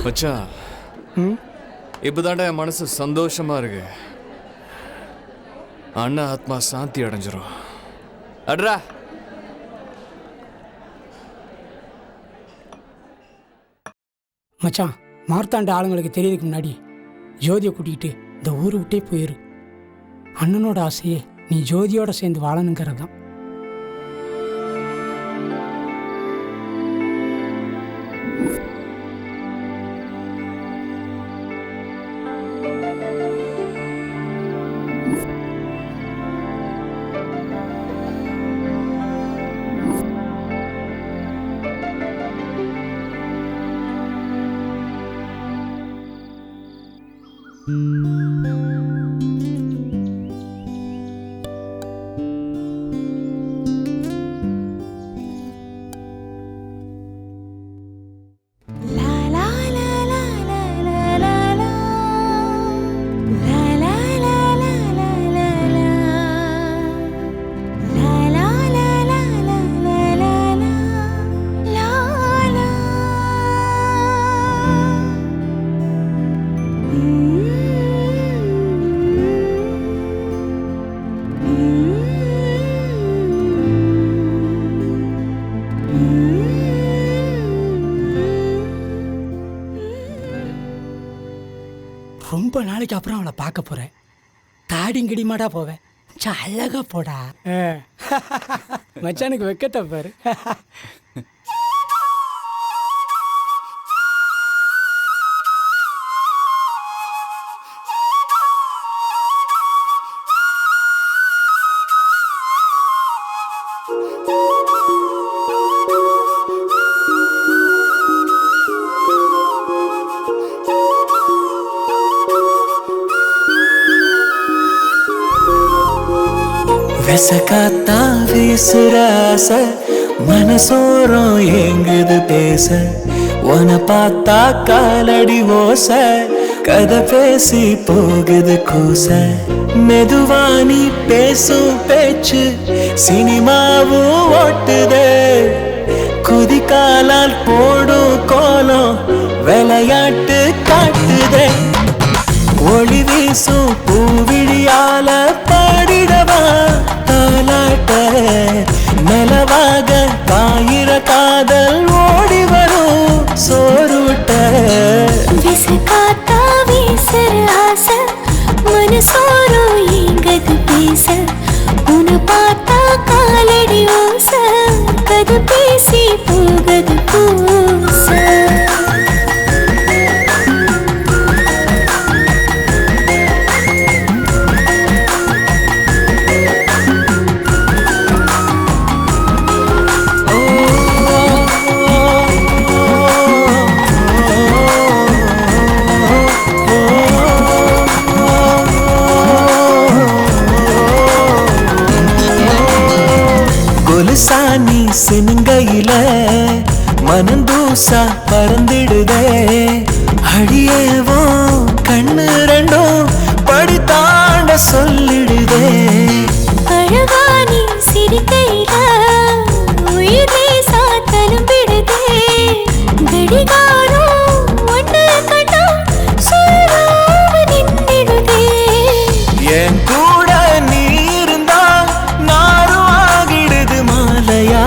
மச்சா, இப்பதான்டா என் மனசு சந்தோஷமா இருக்கு. அண்ணா ஆத்மா சாந்தி அடைஞ்சிரும். அட்ரா. மச்சான், மார்த்தாண்ட ஆளுங்களுக்கு தெரியறதுக்கு முன்னாடி ஜோதியை கூட்டிகிட்டு இந்த ஊரை விட்டே போயிரு. அண்ணனோட ஆசையே நீ ஜோதியோட சேர்ந்து வாழணுங்கிறது தான். ரொம்ப நாளைக்கு அப்புறம் அவளை பார்க்க போறேன். தாடிங்கிடிமாடா போவேன். அழகா போடா. மச்சானுக்கு வெக்கத்தை பாரு. விசகாத்தா வீசுற ஆசை மனசோரம் எங்குது பேச உன பார்த்தா காலடி ஓசை கதை பேசி போகுது கூச மெதுவா நீ பேசும் பேச்சு சினிமாவும் ஓட்டுதே குதிகாலால் போடும் கோலம் விளையாட்டு காட்டுதே ஒளி வீசும் பூவிழியால பாடிடவா தாலாட்ட நிலவாக காயிர காதல் ஓடி வரும் சோறுட்ட விசுகாத்தா வீசுற ஆசை மனசோரோ எங்கது பேச உன்னை பார்த்தா காலடி ஓச கது பேசி போகது பூச சாணி சினுங்கையில மனந்தூசா பறந்திடுதே அடியேவோ கண்ணு ரெண்டும் படி தாண்ட சொல்லிடுதே அழகானி சிரிக்கையில உயிர் லேசா தழும்பிடுதே கடிகாரம் ஒன்று கண்டா சொல்லாம நின்றிடுதே என் கூட நீ இருந்தா நாரும் ஆகிடுது மாலையா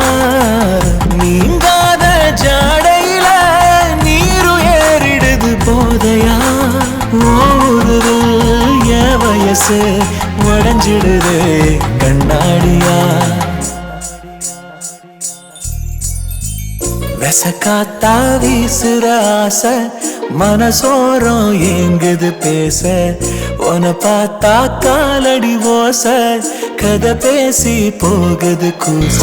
நீங்காத ஜாடையில நீரும் ஏறிடுது போதையா ஓடுது என் வயசு உடஞ்சிடுது கண்ணாடியா விசக்காத்தா வீசுற ஆசை மனசோரம் எங்குது பேச உன பார்த்தா காலடி ஓச கதை பேசி போகுது கூச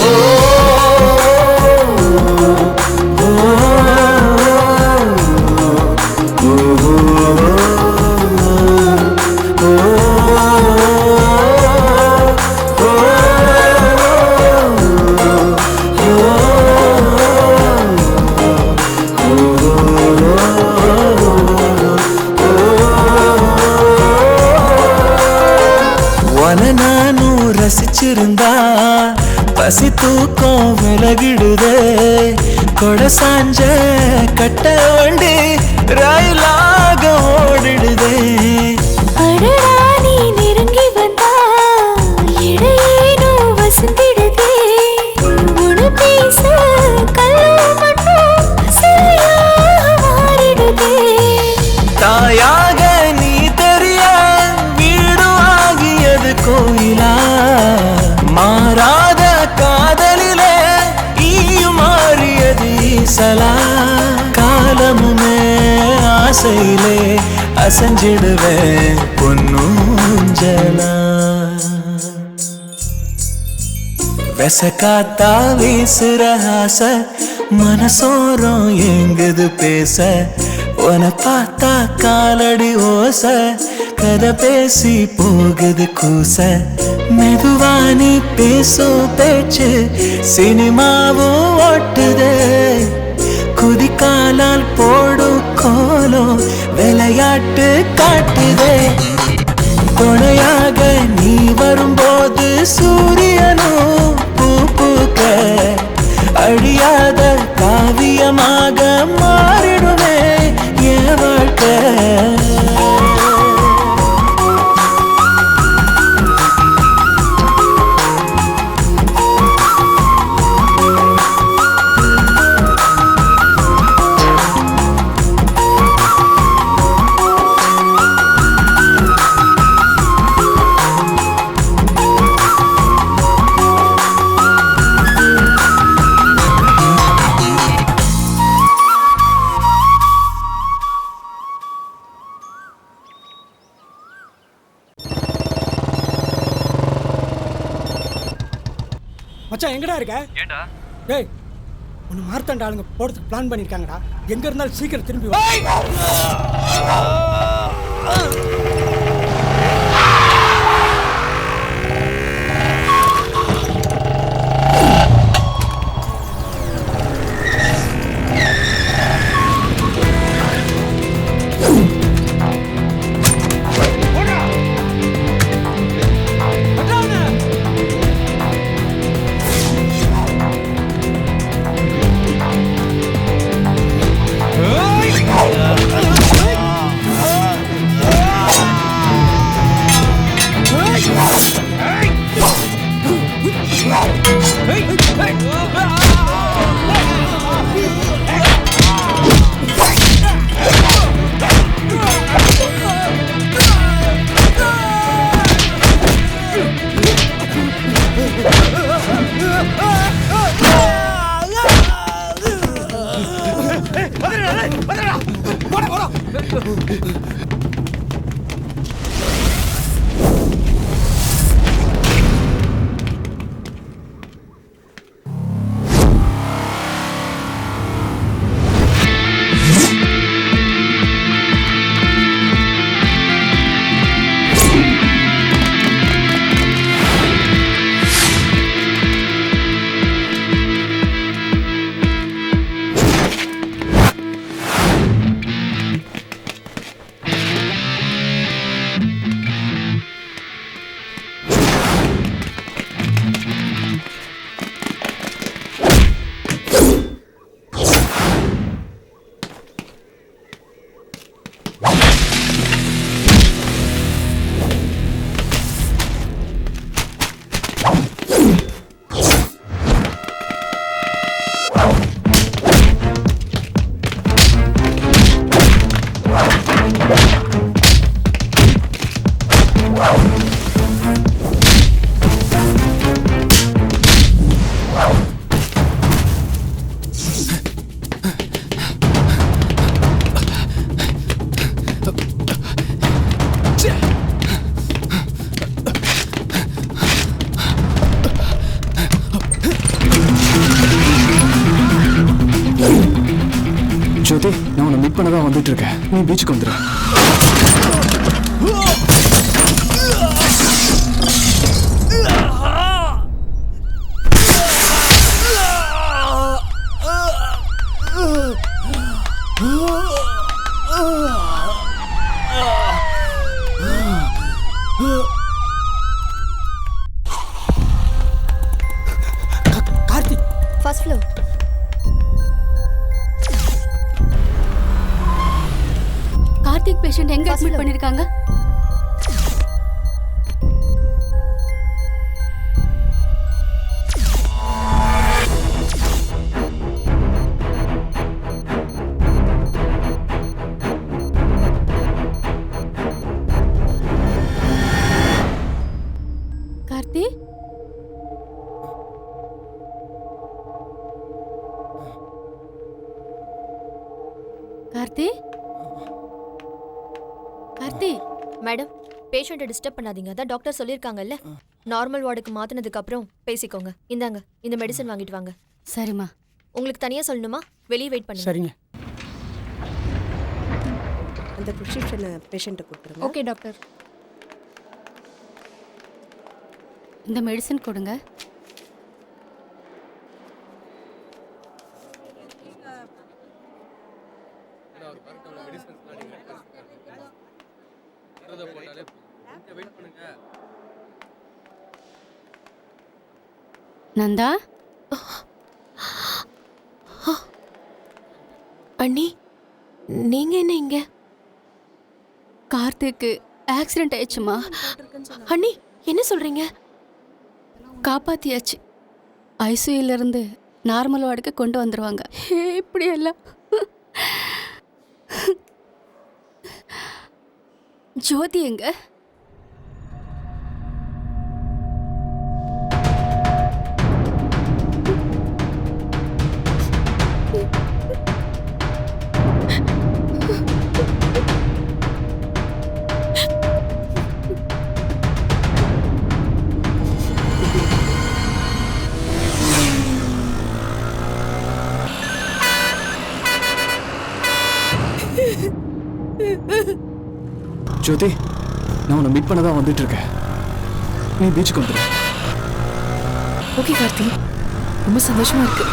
நானும் ரசிச்சிருந்தா பசி தூக்கம் விலகிடுதே கொட சாஞ்ச கட்ட வண்டி ரயிலாக ஓடிடுதே அடடா நீ நெருங்கி வந்தா இடையேனோ வசந்திடுதே உன பேச கல்லு மட்டும் சிலையாக மாறிடுதே தாயாக நீ தெரிய வீடு ஆகியது கோயிலா மாறாத காதலிலே ஈயும் மாறியது ஈசலா காலமுமே ஆசையிலே அசைஞ்சிடுவேன் பொன்னூஞ்சலா விசக்காத்தா வீசுற ஆசை மனசோரம் எங்குது பேச உன பார்த்தா காலடி ஓச கதை பேசி போகுது கூச மெதுவா நீ பேசும் பேச்சு சினிமாவும் ஓட்டுதே குதிகாலால் போடும் கோலம் விளையாட்டு காட்டுதே துணையாக நீ வரும்போது சூரியனும் பூ பூக்க அழியாத காவியமாக மாறிடுமே என் வாழ்க்கை மச்சான் எங்கடா இருக்க? ஏண்டா? டேய் உன்னை மார்த்தாண்ட ஆளுங்க போறதுக்கு பிளான் பண்ணிருக்காங்கடா. எங்க இருந்தாலும் சீக்கிரம் திரும்பி வா. பண்ண தான் வந்துட்டு இருக்கேன். நீ பீச்சுக்கு வந்துடு. Karthik first floor. Karthik patient எங்க அட்மிட் பண்ணிருக்காங்க? கார்த்தி கார்த்தி கார்த்தி. மேடம், பேஷண்ட்டை டிஸ்டர்ப் பண்ணாதீங்க. அதான் டாக்டர் சொல்லியிருக்காங்கல்ல, நார்மல் வார்டுக்கு மாத்தினதுக்கு அப்புறம் பேசிக்கோங்க. இந்தாங்க, இந்த மெடிசன் வாங்கிட்டு வாங்க. சரிம்மா. உங்களுக்கு தனியா சொல்லணுமா? வெளியே வெயிட் பண்ணுங்க. சரிங்க. அந்த ப்ரிஸ்கிரிப்ஷனை பேஷண்ட்டை கொடுத்துருங்க. Okay doctor. இந்த மெடிசன் கொடுங்க. நந்தா. அண்ணி, நீங்க என்ன இங்க? கார்த்திக்கு ஆக்சிடென்ட் ஆயிடுச்சுமா. அண்ணி, என்ன சொல்றீங்க? காப்பாத்தியாச்சு. ஐசியூல இருந்து நார்மல் வார்டுக்கு கொண்டு வந்துருவாங்க. இப்படி எல்லாம் ஜோதி எங்க? ஜோதி, நான் உன்னை மீட் பண்ண தான் வந்துட்டு இருக்கேன். நீ பீச்சுக்கு வந்துடு. ஓகே கார்த்தி, ரொம்ப சந்தோஷமா இருக்கு.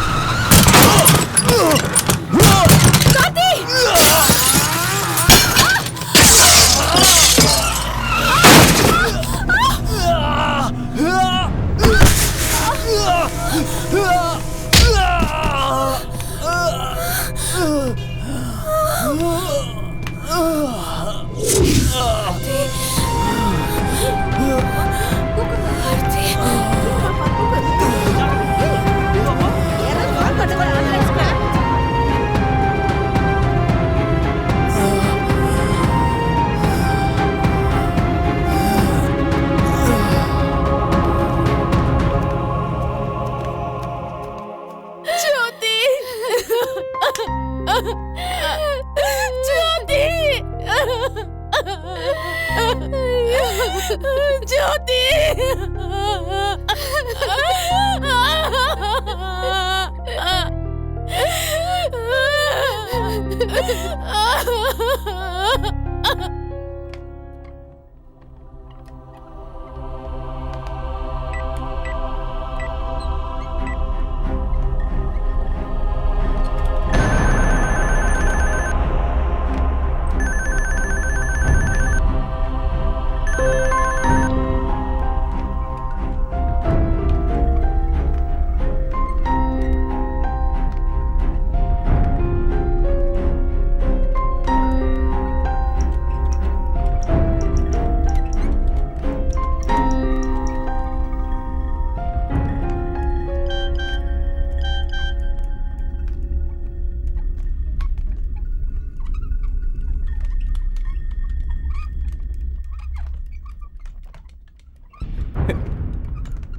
ஜோதி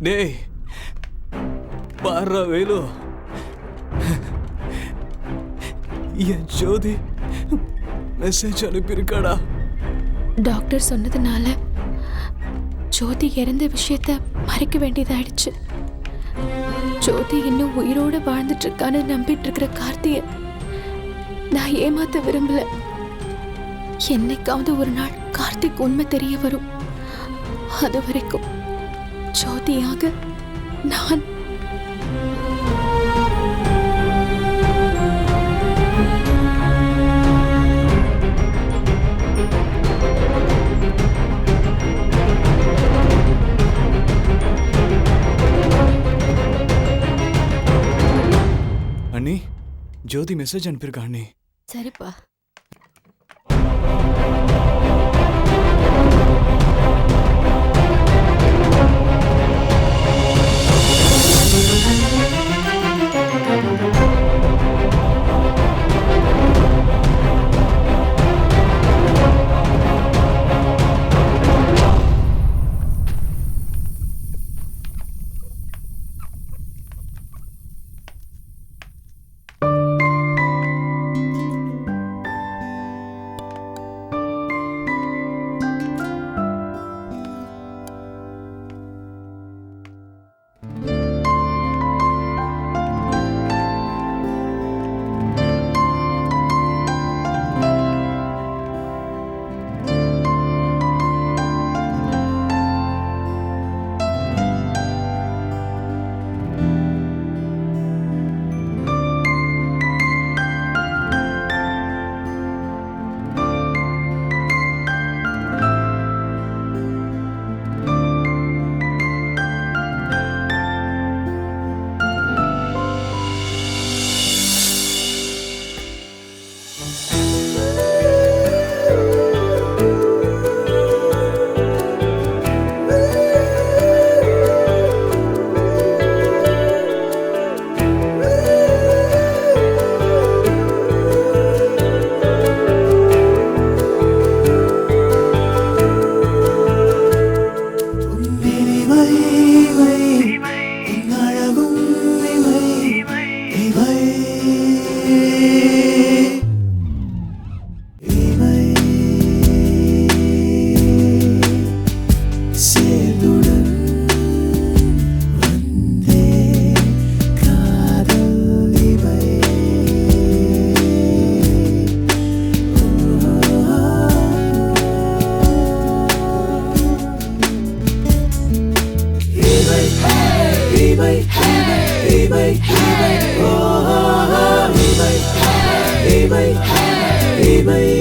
டேய் பாரா வேலு, என் ஜோதி மெசேஜ் அனுப்பியிருக்காடா. டாக்டர் சொன்னதுனால ஜோதி இறந்த விஷயத்த மறைக்க வேண்டியதாயிடுச்சு. ஜோதி இன்னும் உயிரோடு வாழ்ந்துட்டு இருக்கான்னு நம்பிட்டு இருக்கிற கார்த்திய நான் ஏமாத்த விரும்பல. என்னைக்காவது ஒரு நாள் கார்த்திக் உண்மை தெரிய வரும். அது வரைக்கும் ஜோதியாக நான் அண்ணி ஜோதி மெசேஜ் அனுப்பியிருக்கா அண்ணி. சரிப்பா. Hey,